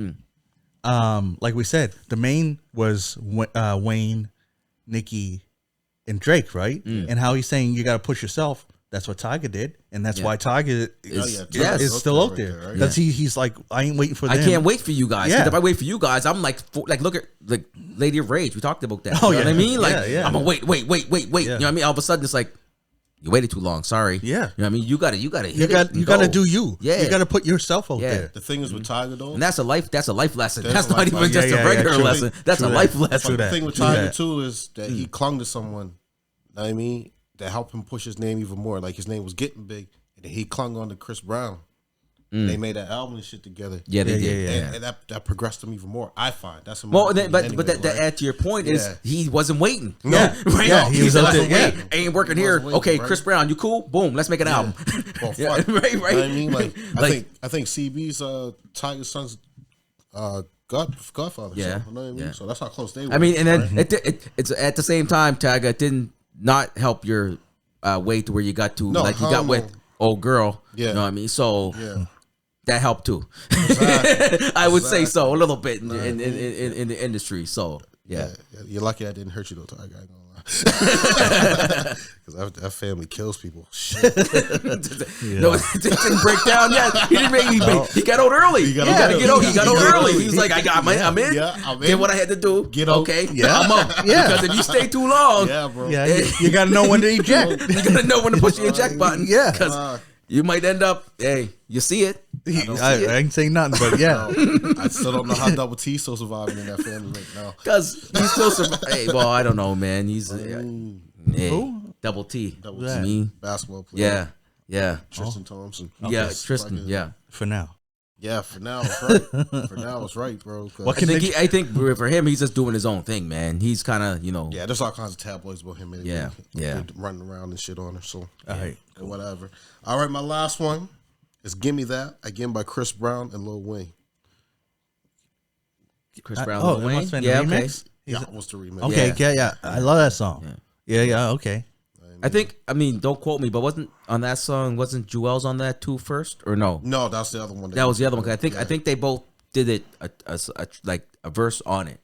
Speaker 3: Mm.
Speaker 1: like we said, the main was Wayne, Nicki, and Drake, right?
Speaker 3: Mm.
Speaker 1: And how he's saying you got to push yourself. That's what Tiger did, and that's
Speaker 3: Yeah.
Speaker 1: why Tiger
Speaker 3: Is-
Speaker 1: is,
Speaker 3: yes.
Speaker 1: is still out
Speaker 2: Right
Speaker 1: there.
Speaker 2: there, right?
Speaker 1: Because he's like, I ain't waiting for them.
Speaker 3: I can't wait for you guys. 'Cause
Speaker 1: Yeah.
Speaker 3: if I wait for you guys, I'm like look at like Lady of Rage. We talked about that.
Speaker 1: Oh,
Speaker 3: you know what I
Speaker 1: yeah.
Speaker 3: mean? Like
Speaker 1: Yeah, yeah.
Speaker 3: I'm gonna wait.
Speaker 1: Yeah.
Speaker 3: You know what I mean? All of a sudden it's like You waited too long. Sorry.
Speaker 1: Yeah.
Speaker 3: You know what I mean? You gotta
Speaker 1: You
Speaker 3: hit it
Speaker 1: got
Speaker 3: and
Speaker 1: you got to
Speaker 3: go.
Speaker 1: do you.
Speaker 3: Yeah.
Speaker 1: You got to put yourself out
Speaker 3: Yeah.
Speaker 1: there.
Speaker 2: The thing is with Tiger though,
Speaker 3: And that's a life lesson.
Speaker 2: That's
Speaker 3: That's
Speaker 2: a
Speaker 3: not
Speaker 2: life
Speaker 3: even
Speaker 2: lesson.
Speaker 3: just
Speaker 1: Yeah,
Speaker 3: a
Speaker 1: yeah,
Speaker 3: regular
Speaker 1: true.
Speaker 3: lesson. That's
Speaker 1: True
Speaker 3: a
Speaker 1: that.
Speaker 3: life
Speaker 1: True
Speaker 3: lesson.
Speaker 2: the
Speaker 1: that.
Speaker 2: thing with
Speaker 1: True
Speaker 2: Tiger
Speaker 1: that.
Speaker 2: too is that he clung to someone. Know what I mean, that helped him push his name even more. Like his name was getting big, and then he clung on to Chris Brown. They made that album and shit together.
Speaker 3: Yeah, they did.
Speaker 1: Yeah.
Speaker 2: And that progressed him even more. I find that's a
Speaker 3: Well, but that aad to your point is
Speaker 2: Yeah.
Speaker 3: he wasn't waiting.
Speaker 2: No.
Speaker 3: right?
Speaker 1: Yeah, he was
Speaker 3: said,
Speaker 1: out there,
Speaker 3: "Listen,
Speaker 1: yeah.
Speaker 3: wait, ain't working here.
Speaker 2: Wasn't waiting,
Speaker 3: Okay,
Speaker 2: right?
Speaker 3: Chris Brown, you cool? Boom, let's make an album.
Speaker 2: Well,
Speaker 3: Yeah,
Speaker 2: fuck.
Speaker 3: right.
Speaker 2: You know what I mean, like,
Speaker 3: Like-
Speaker 2: I think CB's Tiger's son's godfather.
Speaker 3: Yeah,
Speaker 2: So, you know what I mean?
Speaker 3: yeah.
Speaker 2: So that's how close they were.
Speaker 3: I mean, and then
Speaker 2: right?
Speaker 3: it's at the same time, Tyga, it didn't not help your way to where you got to
Speaker 2: No,
Speaker 3: like you
Speaker 2: hell
Speaker 3: got
Speaker 2: no.
Speaker 3: with old girl.
Speaker 2: Yeah.
Speaker 3: You know what I mean? So
Speaker 2: yeah.
Speaker 3: that helped too.
Speaker 2: Exactly.
Speaker 3: I would say so a little bit in the industry. So yeah.
Speaker 2: Yeah, you're lucky that didn't hurt you though, Tiger. I ain't gonna lie. Because that family kills people. Shit.
Speaker 3: No, it didn't break down yet. He didn't make He got out early. He got
Speaker 2: out
Speaker 3: to
Speaker 2: early.
Speaker 3: get out. He got
Speaker 2: He
Speaker 3: out
Speaker 2: got
Speaker 3: early.
Speaker 2: early.
Speaker 3: He was like, I'm in.
Speaker 2: Yeah, I'm
Speaker 3: Did
Speaker 2: in.
Speaker 3: what I had to do.
Speaker 2: Get out.
Speaker 3: Okay.
Speaker 1: Yeah.
Speaker 3: I'm up.
Speaker 1: Yeah.
Speaker 3: Because if you stay too long,
Speaker 2: Yeah, bro.
Speaker 1: Yeah, you got to know when to eject.
Speaker 3: you gotta know when to push the eject button.
Speaker 1: Yeah.
Speaker 3: Because you might end up. Hey, you see it.
Speaker 1: I ain't saying nothing, but yeah.
Speaker 2: I still don't know how Double T still surviving in that family right now.
Speaker 3: Because he's still. Hey, well, I don't know, man. He's hey,
Speaker 1: Who?
Speaker 3: Double T.
Speaker 2: Double
Speaker 1: Who's that?
Speaker 3: Me.
Speaker 2: Basketball player.
Speaker 3: Yeah. Yeah.
Speaker 2: Tristan Thompson.
Speaker 3: Yeah.
Speaker 2: That's
Speaker 3: Tristan.
Speaker 2: fucking-
Speaker 3: Yeah.
Speaker 1: For now.
Speaker 2: Yeah, for now it's right. For now it's right, bro. 'Cause-
Speaker 1: What can they?
Speaker 3: I think for him, he's just doing his own thing, man. He's kind of,
Speaker 2: yeah, there's all kinds of tabloids about him. Anyway.
Speaker 3: Yeah, yeah.
Speaker 2: They're running around and shit on her. So
Speaker 1: All right.
Speaker 2: whatever. All right, my last one is "Gimme That" again by Chris Brown and Lil Wayne.
Speaker 3: Chris Brown,
Speaker 1: Oh,
Speaker 3: Lil
Speaker 1: it
Speaker 3: Wayne.
Speaker 1: must have been
Speaker 3: Yeah,
Speaker 1: a
Speaker 3: okay.
Speaker 1: remix.
Speaker 2: Yeah, what's the remix?
Speaker 1: Okay,
Speaker 3: Yeah.
Speaker 1: yeah. I love that song. Yeah, okay.
Speaker 3: I think. I mean, don't quote me, but wasn't on that song? Wasn't Jewels on that too first, or no?
Speaker 2: No, that's the other one.
Speaker 3: That was the other one. 'Cause I think they both did it like a verse on it.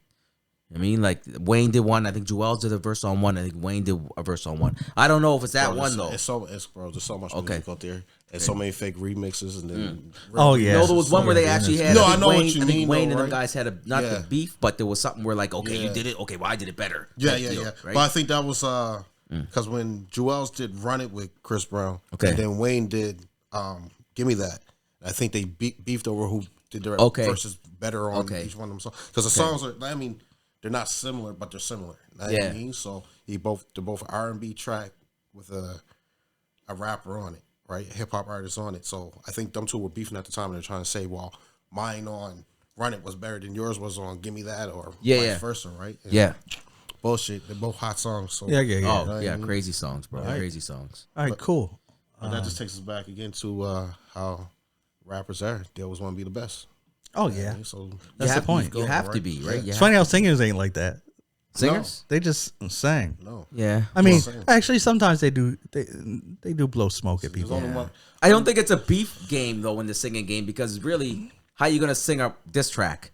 Speaker 3: I mean, like Wayne did one. I think Jewels did a verse on one. I think Wayne did a verse on one. I don't know if it's that
Speaker 2: Bro,
Speaker 3: one though.
Speaker 2: Bro, there's so much
Speaker 3: Okay.
Speaker 2: music out there, and so many fake remixes, and then
Speaker 1: Oh yeah.
Speaker 3: No, there was one where they actually had.
Speaker 2: No,
Speaker 3: I
Speaker 2: I
Speaker 3: think
Speaker 2: know what
Speaker 3: Wayne,
Speaker 2: you
Speaker 3: I think
Speaker 2: mean,
Speaker 3: Wayne
Speaker 2: though,
Speaker 3: and them
Speaker 2: right?
Speaker 3: guys had not
Speaker 2: Yeah.
Speaker 3: the beef, but there was something where like, okay, you
Speaker 2: Yeah.
Speaker 3: did it. Okay, well, I did it better.
Speaker 2: Yeah,
Speaker 3: type
Speaker 2: yeah,
Speaker 3: deal,
Speaker 2: yeah.
Speaker 3: Right?
Speaker 2: But I think that was because when Jewels did "Run It" with Chris Brown,
Speaker 3: Okay.
Speaker 2: and then Wayne did "Give Me That." I think they beefed over who did their
Speaker 3: Okay.
Speaker 2: verses better on
Speaker 3: Okay.
Speaker 2: each one of them songs. Because the songs are, I mean, they're not similar, but they're similar. You know what
Speaker 3: Yeah.
Speaker 2: I mean? So they're both R&B track with a rapper on it, right? A hip hop artist on it. So I think them two were beefing at the time. And they're trying to say, well, mine on "Run It" was better than yours was on "Give Me That," or
Speaker 3: Yeah,
Speaker 2: vice
Speaker 3: yeah.
Speaker 2: versa, right? And
Speaker 3: Yeah.
Speaker 2: bullshit. They're both hot songs. So
Speaker 1: Yeah.
Speaker 3: Oh
Speaker 2: I
Speaker 3: yeah,
Speaker 2: mean?
Speaker 3: crazy songs, bro. Crazy songs.
Speaker 1: All right, cool.
Speaker 2: But that just takes us back again to how rappers are. They always want to be the best.
Speaker 1: Oh yeah.
Speaker 2: So
Speaker 1: That's
Speaker 3: you have,
Speaker 1: the point.
Speaker 3: You have to
Speaker 2: right?
Speaker 3: be right. You
Speaker 1: It's
Speaker 3: have
Speaker 1: funny how singers ain't like that.
Speaker 3: singers.
Speaker 1: They just sang.
Speaker 2: no,
Speaker 3: Yeah.
Speaker 1: I mean,
Speaker 2: singing.
Speaker 1: actually, sometimes they do. They do blow smoke at
Speaker 2: there's
Speaker 1: people.
Speaker 2: only one.
Speaker 3: I don't think it's a beef game though in the singing game because really, how you gonna sing a diss track?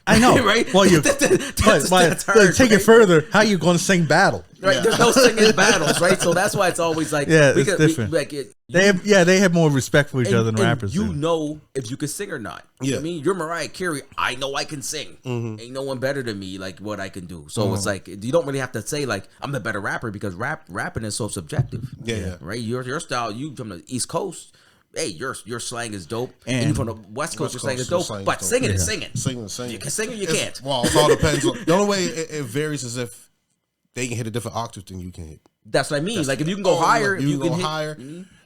Speaker 1: I know,
Speaker 3: Right?
Speaker 1: Well, you
Speaker 3: That's
Speaker 1: but
Speaker 3: hard,
Speaker 1: take
Speaker 3: right?
Speaker 1: it further. How you going to sing battle?
Speaker 3: Right?
Speaker 2: Yeah.
Speaker 3: There's no singing battles, right? So that's why it's always like
Speaker 1: Yeah, it's different.
Speaker 3: like it,
Speaker 1: They have more respect for each other than
Speaker 3: and
Speaker 1: rappers.
Speaker 3: you
Speaker 1: do.
Speaker 3: know if you can sing or not.
Speaker 2: Yeah.
Speaker 3: I mean, you're Mariah Carey. I know I can sing. Ain't no one better than me. Like what I can do. So it's like you don't really have to say like I'm the better rapper because rapping is so subjective.
Speaker 2: Yeah.
Speaker 3: Right. Your style. You from the East Coast. Hey, your slang is dope. And,
Speaker 1: And
Speaker 3: you from the West Coast, your slang is
Speaker 2: your
Speaker 3: dope.
Speaker 2: slang is
Speaker 3: But
Speaker 2: dope.
Speaker 3: singing is singing.
Speaker 2: Singing.
Speaker 3: You can sing or you
Speaker 2: It's-
Speaker 3: can't.
Speaker 2: Well, it all depends. The only way it varies is if they can hit a different octave than you can hit.
Speaker 3: That's what I mean. Like if you can go higher, if you
Speaker 2: go
Speaker 3: can hit,
Speaker 2: higher.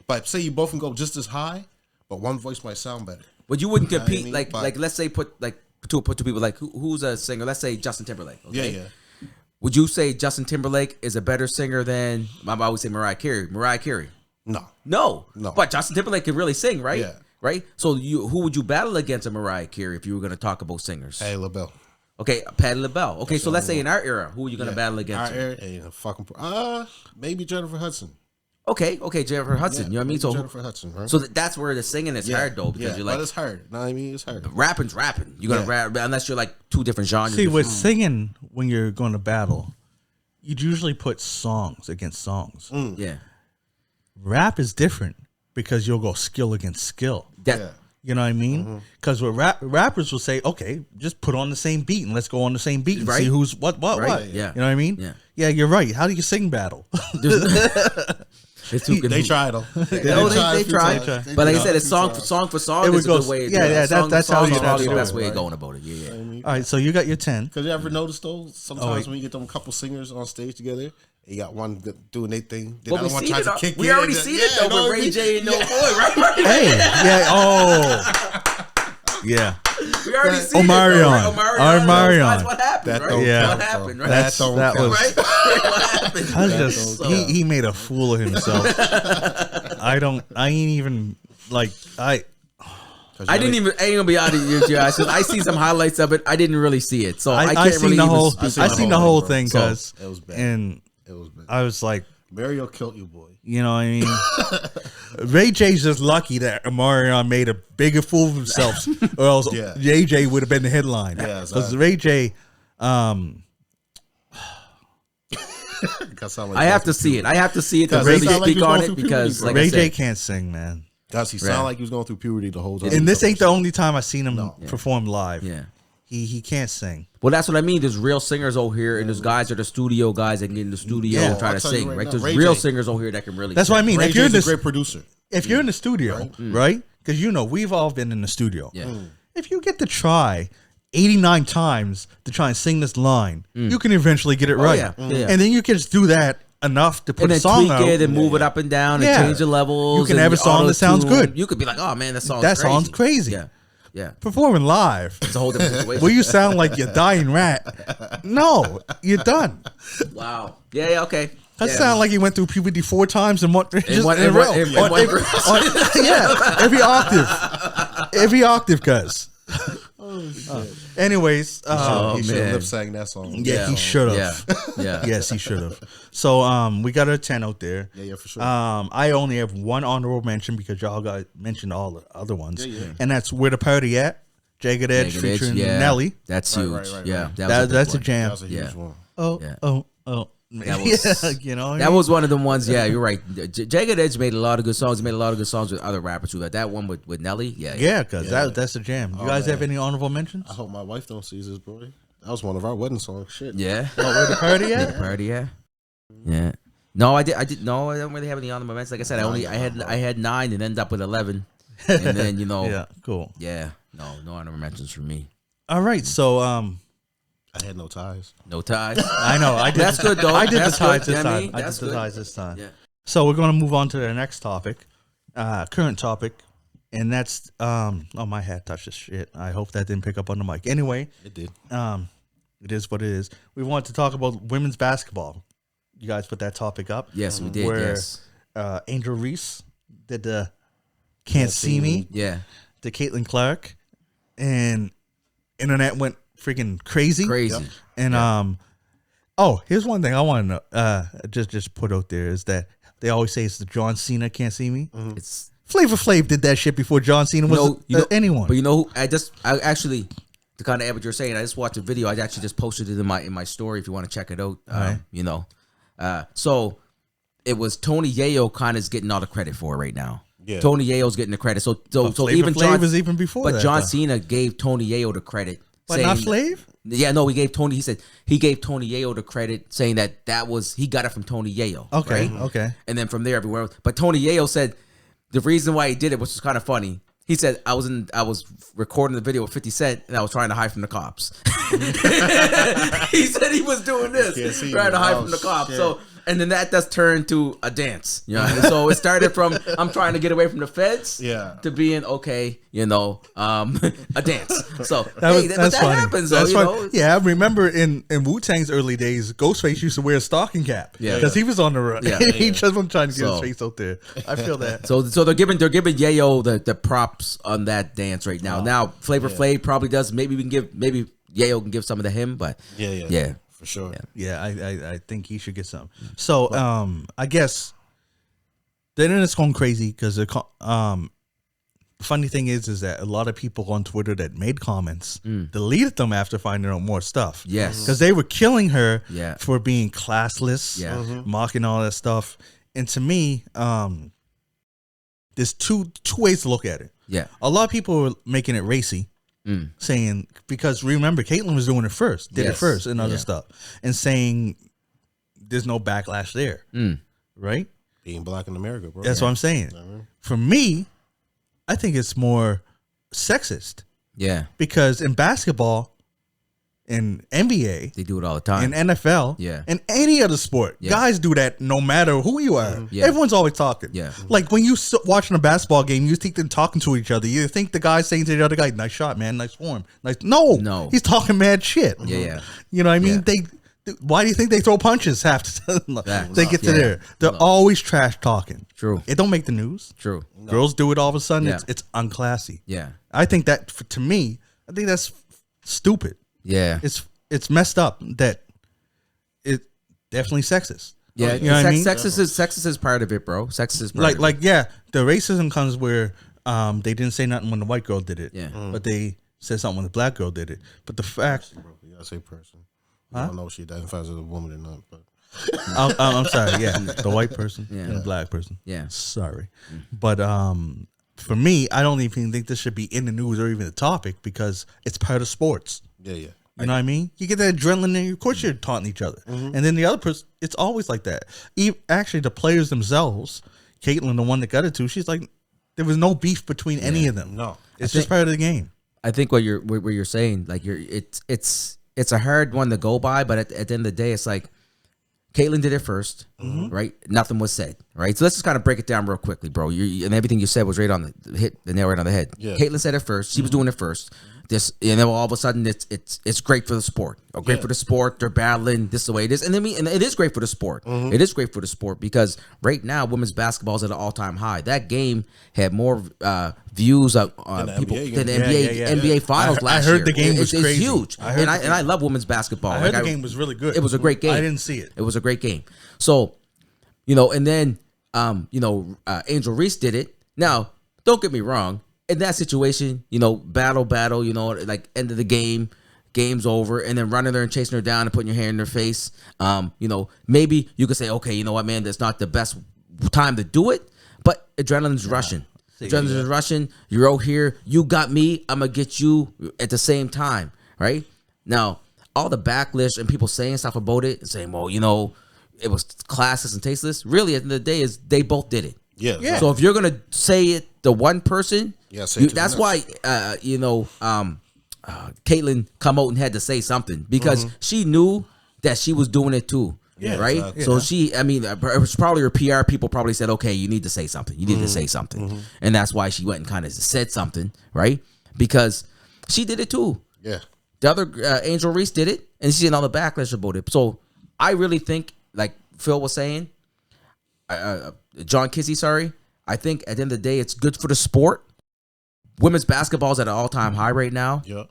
Speaker 2: But say you both can go just as high, but one voice might sound better.
Speaker 3: but you wouldn't
Speaker 2: know what I
Speaker 3: compete.
Speaker 2: mean?
Speaker 3: Like
Speaker 2: But-
Speaker 3: let's say put two people like who's a singer. Let's say Justin Timberlake. Okay?
Speaker 2: Yeah.
Speaker 3: Would you say Justin Timberlake is a better singer than I always say Mariah Carey? Mariah Carey.
Speaker 2: No.
Speaker 3: No.
Speaker 2: No.
Speaker 3: But Justin Timberlake can really sing, right?
Speaker 2: Yeah.
Speaker 3: Right? So who would you battle against a Mariah Carey if you were going to talk about singers?
Speaker 2: Hey, LaBelle.
Speaker 3: Okay, Patti LaBelle. Okay, so let's say in our era, who are you going to battle against?
Speaker 2: Ain't a fucking. Maybe Jennifer Hudson.
Speaker 3: Okay, Jennifer Hudson. You know what I mean?
Speaker 2: maybe
Speaker 3: So
Speaker 2: Jennifer Hudson, right?
Speaker 3: so that's where the singing is hard though because you're like
Speaker 2: but it's hard. No, I mean it's hard.
Speaker 3: rapping's rapping. You're gonna rap unless you're like two different genres.
Speaker 1: See, with singing, when you're going to battle, you'd usually put songs against songs.
Speaker 3: yeah.
Speaker 1: Rap is different because you'll go skill against skill.
Speaker 3: That
Speaker 2: Yeah.
Speaker 1: You know what I mean? Because with rappers will say, okay, just put on the same beat and let's go on the same beat and
Speaker 3: Right.
Speaker 1: see who's what.
Speaker 3: Right.
Speaker 1: What.
Speaker 3: Yeah.
Speaker 1: You know what I mean?
Speaker 3: Yeah.
Speaker 1: Yeah, you're right. How do you sing battle?
Speaker 3: It's who can
Speaker 2: They
Speaker 3: who.
Speaker 2: tried them.
Speaker 3: No,
Speaker 2: They
Speaker 3: they tried. But like I said, it's
Speaker 2: song
Speaker 3: song for song
Speaker 1: It would
Speaker 3: is a
Speaker 1: go-
Speaker 3: good way.
Speaker 1: yeah, that's how
Speaker 3: you
Speaker 1: you'd have
Speaker 3: probably
Speaker 1: to
Speaker 3: the
Speaker 1: do
Speaker 3: best
Speaker 1: it,
Speaker 3: way of
Speaker 2: right?
Speaker 3: going about it. Yeah.
Speaker 1: All right, so you got your 10.
Speaker 2: Because you ever notice though, sometimes
Speaker 1: wait.
Speaker 2: when you get them couple singers on stage together, you got one doing their thing. Then
Speaker 3: Well,
Speaker 2: the other one tries to kick
Speaker 3: we
Speaker 2: in,
Speaker 3: already
Speaker 2: and
Speaker 3: seen
Speaker 2: then-
Speaker 3: it though
Speaker 2: you know
Speaker 3: with
Speaker 2: what I
Speaker 3: Ray
Speaker 2: mean?
Speaker 3: J and No Boy, right?
Speaker 1: Hey, yeah, oh. Yeah.
Speaker 3: We already seen
Speaker 1: Omarion.
Speaker 3: it. Omarion.
Speaker 1: Omarion.
Speaker 3: That's what happened,
Speaker 2: That
Speaker 3: right?
Speaker 2: don't
Speaker 1: Yeah.
Speaker 3: What
Speaker 2: count,
Speaker 3: happened,
Speaker 2: bro.
Speaker 3: right?
Speaker 1: That's-
Speaker 2: That don't
Speaker 1: that
Speaker 2: count.
Speaker 1: was-
Speaker 3: Right? What happened?
Speaker 1: I was
Speaker 2: That
Speaker 1: just
Speaker 2: don't
Speaker 1: he made a fool of himself. I ain't even like I
Speaker 3: I ain't gonna be out of your eyes because I seen some highlights of it. I didn't really see it, so I can't
Speaker 1: seen
Speaker 3: really
Speaker 1: the
Speaker 3: even
Speaker 1: whole
Speaker 3: speak
Speaker 1: I
Speaker 3: on
Speaker 1: seen
Speaker 3: it.
Speaker 1: the whole
Speaker 2: bro.
Speaker 1: thing
Speaker 2: So,
Speaker 1: cuz
Speaker 2: it was bad.
Speaker 1: and
Speaker 2: It was bad.
Speaker 1: I was like,
Speaker 2: Mario killed you, boy.
Speaker 1: you know what I mean? Ray J's just lucky that Omarion made a bigger fool of himself, or else
Speaker 2: Yeah.
Speaker 1: JJ would have been the headline.
Speaker 2: Yeah,
Speaker 1: Because
Speaker 2: exactly.
Speaker 1: Ray J,
Speaker 3: I have to see it. I have to see it to
Speaker 2: Does
Speaker 3: really
Speaker 2: it sound like
Speaker 3: speak
Speaker 2: you're
Speaker 3: on
Speaker 2: going
Speaker 3: it
Speaker 2: through
Speaker 3: because,
Speaker 2: puberty,
Speaker 3: like
Speaker 1: Ray
Speaker 3: I
Speaker 1: J
Speaker 3: said,
Speaker 1: can't sing, man.
Speaker 2: Does he
Speaker 3: Yeah.
Speaker 2: sound like he was going through puberty the whole time?
Speaker 1: And this ain't the only time I seen him
Speaker 2: No.
Speaker 1: perform live.
Speaker 3: yeah.
Speaker 1: He can't sing.
Speaker 3: Well, that's what I mean. There's real singers over here, and there's guys that are studio guys that can get in the studio
Speaker 1: Yeah.
Speaker 3: and try
Speaker 2: I'll
Speaker 3: to
Speaker 2: tell you
Speaker 3: sing.
Speaker 2: right
Speaker 3: Right?
Speaker 2: now,
Speaker 3: There's
Speaker 2: Ray
Speaker 3: real
Speaker 2: J.
Speaker 3: singers over here that can really.
Speaker 1: That's
Speaker 3: sing.
Speaker 1: what I mean.
Speaker 2: Ray
Speaker 1: If you're in
Speaker 2: J's a
Speaker 1: this,
Speaker 2: great producer.
Speaker 1: if you're in the studio, right? Because we've all been in the studio.
Speaker 3: Yeah.
Speaker 1: If you get to try 89 times to try and sing this line, you can eventually get it right.
Speaker 3: yeah. Yeah.
Speaker 1: And then you can just do that enough to put
Speaker 3: And
Speaker 1: a
Speaker 3: then
Speaker 1: song
Speaker 3: tweak
Speaker 1: out.
Speaker 3: it and move it up and down
Speaker 1: Yeah.
Speaker 3: and change the levels.
Speaker 1: You can
Speaker 3: and
Speaker 1: have a song that sounds
Speaker 3: auto-tune.
Speaker 1: good.
Speaker 3: You could be like, "Oh man, that song's
Speaker 1: That
Speaker 3: crazy.
Speaker 1: sounds crazy.
Speaker 3: Yeah, yeah.
Speaker 1: Performing live,
Speaker 3: It's a whole different situation.
Speaker 1: where you sound like you're dying rat. No, you're done.
Speaker 3: Wow. Yeah. Okay.
Speaker 1: That
Speaker 3: yeah.
Speaker 1: sound like you went through puberty 4 times in one, just
Speaker 3: one-
Speaker 1: in a
Speaker 3: in
Speaker 1: row.
Speaker 3: one- in
Speaker 1: On
Speaker 3: one
Speaker 1: every-
Speaker 3: verse.
Speaker 1: yeah, every octave, cuz. Anyways,
Speaker 3: Oh,
Speaker 2: he should have
Speaker 3: man.
Speaker 2: lip sang that song.
Speaker 1: yeah, he should have.
Speaker 3: Yeah. Yeah.
Speaker 1: Yes, he should have. So, we got a 10 out there.
Speaker 2: Yeah, for sure.
Speaker 1: I only have one honorable mention because y'all got mentioned all the other ones,
Speaker 2: Yeah.
Speaker 1: and that's Where the Party At, Jagged Edge
Speaker 3: Jagged Edge,
Speaker 1: featuring
Speaker 3: yeah.
Speaker 1: Nelly.
Speaker 3: That's
Speaker 2: Right,
Speaker 3: huge.
Speaker 2: right, right,
Speaker 3: Yeah.
Speaker 2: right.
Speaker 1: That's a
Speaker 3: big
Speaker 1: jam.
Speaker 2: that was a huge
Speaker 3: yeah.
Speaker 2: one.
Speaker 1: Oh,
Speaker 3: Yeah.
Speaker 1: oh.
Speaker 3: That was-
Speaker 1: Yeah, you know, what I
Speaker 3: That
Speaker 1: mean?
Speaker 3: was one of them ones. Yeah, you're right. Jagged Edge made a lot of good songs. He made a lot of good songs with other rappers too. Like that one with Nelly. Yeah.
Speaker 1: Yeah, because that's a jam. You guys have any honorable mentions?
Speaker 2: I hope my wife don't see this, boy. That was one of our wedding songs. Shit.
Speaker 3: Yeah.
Speaker 1: Oh, Where the Party At?
Speaker 3: Party. Yeah. Yeah. No, I did. No, I don't really have any honorable mentions. Like I said, I had 9 and ended up with 11. And then
Speaker 1: Yeah, cool.
Speaker 3: no honorable mentions for me.
Speaker 1: All right, so
Speaker 2: I had no ties.
Speaker 3: No ties.
Speaker 1: I know I did.
Speaker 3: That's good though.
Speaker 1: I did
Speaker 3: That's
Speaker 1: the ties
Speaker 3: good.
Speaker 1: this
Speaker 3: You know what I
Speaker 1: time.
Speaker 3: mean?
Speaker 1: I did
Speaker 3: That's
Speaker 1: the
Speaker 3: good.
Speaker 1: ties this time.
Speaker 3: Yeah.
Speaker 1: So we're gonna move on to the next topic, current topic, and that's oh, my hat touched this shit. I hope that didn't pick up on the mic. Anyway,
Speaker 2: It did.
Speaker 1: it is what it is. We want to talk about women's basketball. You guys put that topic up.
Speaker 3: Yes, we did.
Speaker 1: Where
Speaker 3: Yes.
Speaker 1: Angel Reese did the "Can't See Me"
Speaker 3: Yeah.
Speaker 1: to Caitlin Clark, and internet went freaking crazy.
Speaker 3: Crazy.
Speaker 1: And here's one thing I want to know. Just put out there is that they always say it's the John Cena "Can't See Me."
Speaker 3: It's
Speaker 1: Flavor Flav did that shit before John Cena was anyone.
Speaker 3: But you know who? I actually, to kind of add what you're saying, I just watched a video. I actually just posted it in my story. If you want to check it out,
Speaker 1: Right.
Speaker 3: So it was Tony Yayo kind of getting all the credit for it right now.
Speaker 2: Yeah.
Speaker 3: Tony Yayo's getting the credit. So
Speaker 1: Flavor
Speaker 3: even
Speaker 1: Flav
Speaker 3: John
Speaker 1: was even before
Speaker 3: but
Speaker 1: that,
Speaker 3: John
Speaker 1: though.
Speaker 3: Cena gave Tony Yayo the credit,
Speaker 1: but
Speaker 3: saying,
Speaker 1: not Flav.
Speaker 3: Yeah, no, he said he gave Tony Yayo the credit, saying that was he got it from Tony Yayo.
Speaker 1: Okay,
Speaker 3: right?
Speaker 1: okay.
Speaker 3: And then from there, everywhere else. But Tony Yayo said the reason why he did it, which was kind of funny. He said I was recording the video with 50 Cent and I was trying to hide from the cops. He said he was doing
Speaker 2: Can't
Speaker 3: this,
Speaker 2: see
Speaker 3: trying
Speaker 2: you.
Speaker 3: to hide
Speaker 2: Oh,
Speaker 3: from the cops.
Speaker 2: shit.
Speaker 3: So and then that turned to a dance. You know, so it started from I'm trying to get away from the feds,
Speaker 2: Yeah.
Speaker 3: to being okay, a dance. So
Speaker 1: That's
Speaker 3: that
Speaker 1: funny.
Speaker 3: happens, though.
Speaker 1: That's
Speaker 3: You
Speaker 1: funny.
Speaker 3: know,
Speaker 1: Yeah, I remember in Wu-Tang's early days, Ghostface used to wear a stocking cap
Speaker 3: Yeah.
Speaker 1: because he was on the run.
Speaker 3: Yeah.
Speaker 1: He just wasn't trying to get his
Speaker 3: So-
Speaker 1: face out there. I feel that.
Speaker 3: So they're giving Yayo the props on that dance right now. Now Flavor Flav probably does. Maybe Yayo can give some of the him, but
Speaker 2: Yeah. For sure.
Speaker 1: Yeah, I think he should get some. So I guess the internet's going crazy because the funny thing is that a lot of people on Twitter that made comments deleted them after finding out more stuff.
Speaker 3: Yes.
Speaker 1: Because they were killing her
Speaker 3: Yeah.
Speaker 1: for being classless,
Speaker 3: Yeah.
Speaker 1: mocking all that stuff. And to me, there's two ways to look at it.
Speaker 3: Yeah.
Speaker 1: A lot of people were making it racy, saying, because remember, Caitlyn was doing it first, did it
Speaker 3: Yes.
Speaker 1: first and other
Speaker 3: Yeah.
Speaker 1: stuff, and saying there's no backlash there, right?
Speaker 2: Being black in America, bro.
Speaker 1: That's what I'm saying. For me, I think it's more sexist
Speaker 3: Yeah,
Speaker 1: because in basketball, in NBA,
Speaker 3: they do it all the time.
Speaker 1: in NFL,
Speaker 3: Yeah.
Speaker 1: in any other sport,
Speaker 3: Yeah.
Speaker 1: guys do that no matter who you are.
Speaker 3: Yeah.
Speaker 1: Everyone's always talking.
Speaker 3: Yeah.
Speaker 1: Like when you watching a basketball game, you think they're talking to each other. You think the guy's saying to the other guy, "Nice shot, man. Nice form." Nice. No, he's talking mad shit.
Speaker 3: Yeah.
Speaker 1: You know what I mean?
Speaker 3: Yeah.
Speaker 1: Why do you think they throw punches half the time?
Speaker 3: Facts.
Speaker 1: They get to
Speaker 3: Yeah.
Speaker 1: there. They're always trash talking.
Speaker 3: True.
Speaker 1: It don't make the news.
Speaker 3: True.
Speaker 1: Girls do it all of a sudden.
Speaker 3: Yeah.
Speaker 1: It's unclassy.
Speaker 3: Yeah.
Speaker 1: I think that to me, I think that's stupid.
Speaker 3: Yeah.
Speaker 1: It's messed up that it definitely sexist.
Speaker 3: Yeah.
Speaker 1: You know what I mean?
Speaker 3: Sexist is part of it, bro. Sexist is part of
Speaker 1: Like yeah, the racism comes where they didn't say nothing when the white girl did it.
Speaker 3: Yeah.
Speaker 1: But they said something when the black girl did it. But the fact
Speaker 2: Bro, you gotta say person. I don't know if she identifies as a woman or not, but
Speaker 1: I'm sorry, yeah. The white person and the black person.
Speaker 3: Yeah.
Speaker 1: Sorry. But for me, I don't even think this should be in the news or even a topic because it's part of sports.
Speaker 2: yeah.
Speaker 1: You know what I mean? You get that adrenaline, and of course you're taunting each other. And then the other person, it's always like that. Actually, the players themselves, Caitlyn, the one that got it to, she's like, there was no beef between any of them.
Speaker 2: No.
Speaker 1: It's just part of the game.
Speaker 3: I think what you're saying, like it's a hard one to go by, but at the end of the day, it's like Caitlyn did it 1st, right? Nothing was said, right? So let's just kind of break it down real quickly, bro. And everything you said was right on the nail right on the head.
Speaker 2: Yeah.
Speaker 3: Caitlyn said it first. She was doing it first. This, and then all of a sudden, it's great for the sport. Great for the sport. They're battling. This is the way it is, and and it is great for the sport. It is great for the sport because right now, women's basketball is at an all-time high. That game had more views of people
Speaker 2: NBA
Speaker 3: than the
Speaker 1: game.
Speaker 3: NBA Finals last
Speaker 1: I heard
Speaker 3: year.
Speaker 1: the game was
Speaker 3: It's
Speaker 1: crazy.
Speaker 3: huge, and I love women's basketball.
Speaker 1: I heard the game was really good.
Speaker 3: It was a great game.
Speaker 1: I didn't see it.
Speaker 3: It was a great game. So, and then Angel Reese did it. Now, don't get me wrong. In that situation, battle, like end of the game's over, and then running there and chasing her down and putting your hand in her face. Maybe you could say, okay, you know what, man, that's not the best time to do it, but adrenaline's rushing. Adrenaline's rushing. You're out here. You got me. I'm gonna get you at the same time, right? Now, all the backlash and people saying stuff about it and saying, well, it was classless and tasteless. Really, at the end of the day, is they both did it.
Speaker 2: Yeah.
Speaker 3: So if you're gonna say it, the one person,
Speaker 2: say it to
Speaker 3: that's
Speaker 2: the
Speaker 3: why Caitlyn come out and had to say something because she knew that she was doing it too.
Speaker 2: Yeah,
Speaker 3: right.
Speaker 2: exactly.
Speaker 3: So it was probably her PR people probably said, okay, you need to say something. You need to say something, and that's why she went and kind of said something, right? Because she did it too.
Speaker 2: Yeah.
Speaker 3: The other Angel Reese did it, and she's in all the backlash about it. So I really think, like Phil was saying, John Kissy, sorry. I think at the end of the day, it's good for the sport. Women's basketball is at an all-time high right now.
Speaker 2: Yeah.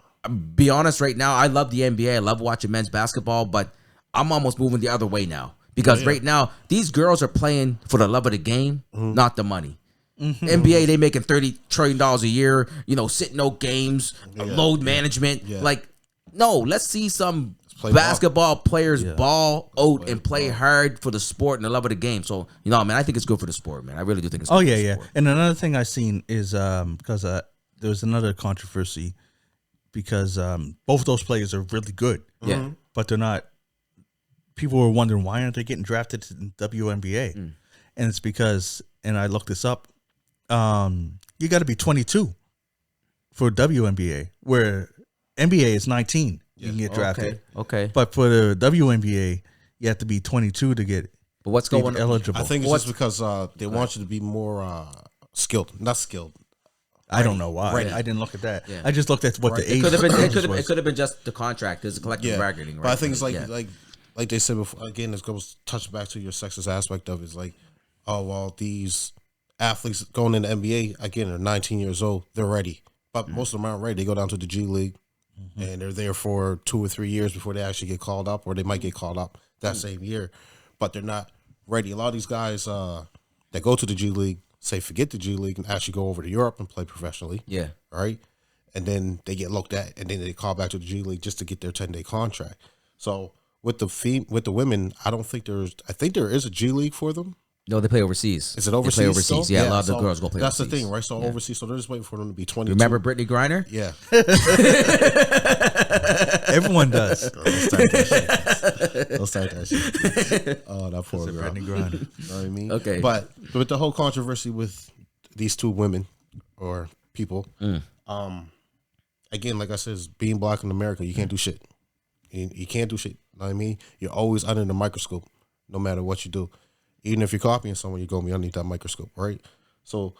Speaker 3: Be honest, right now, I love the NBA. I love watching men's basketball, but I'm almost moving the other way now because right now these girls are playing for the love of the game, not the money. NBA, they making $30 trillion a year. Sitting no games, load management.
Speaker 2: Yeah.
Speaker 3: Like, no, let's see some
Speaker 2: play
Speaker 3: basketball players ball out and play hard for the sport and the love of the game. So, man, I think it's good for the sport, man. I really do think it's good for the sport.
Speaker 1: And another thing I seen is because there was another controversy because both of those players are really good.
Speaker 3: Yeah.
Speaker 1: But they're not. People were wondering why aren't they getting drafted to the WNBA? And it's because, and I looked this up, you got to be 22 for WNBA, where NBA is 19. You can get drafted.
Speaker 3: Okay.
Speaker 1: But for the WNBA, you have to be 22 to get
Speaker 3: But what's going on?
Speaker 1: eligible.
Speaker 2: I think it's just because they want you to be more skilled. Not skilled.
Speaker 1: I don't know why.
Speaker 2: Right.
Speaker 1: I didn't look at that.
Speaker 3: Yeah.
Speaker 1: I just looked at what the age
Speaker 3: It
Speaker 1: was.
Speaker 3: could have been just the contract. There's a collective bargaining, right?
Speaker 2: But I think it's
Speaker 3: Yeah.
Speaker 2: like they said before. Again, this goes touch back to your sexist aspect of it. It's like, oh well, these athletes going in the NBA again are 19 years old. They're ready, but most of them aren't ready. They go down to the G League, and they're there for 2 or 3 years before they actually get called up, or they might get called up that same year, but they're not ready. A lot of these guys that go to the G League say forget the G League and actually go over to Europe and play professionally.
Speaker 3: Yeah.
Speaker 2: Right. And then they get looked at, and then they call back to the G League just to get their 10-day contract. So with the women, I think there is a G League for them,
Speaker 3: No, they play overseas.
Speaker 2: Is it overseas?
Speaker 3: They play overseas.
Speaker 2: Still?
Speaker 3: Yeah, a lot of the
Speaker 2: so
Speaker 3: girls go play
Speaker 2: that's
Speaker 3: overseas.
Speaker 2: the thing, right? So overseas, so they're just waiting for them to be 22.
Speaker 3: Remember Brittany Griner?
Speaker 2: Yeah.
Speaker 1: Everyone does.
Speaker 2: Don't start that shit. Don't start that shit. Oh, that poor girl.
Speaker 1: Brittany Griner.
Speaker 2: You know what I mean?
Speaker 3: Okay.
Speaker 2: But with the whole controversy with these two women or people, again, like I said, being black in America, you can't do shit. You can't do shit. You know what I mean? You're always under the microscope, no matter what you do. Even if you're copying someone, you're going to be underneath that microscope, right? So,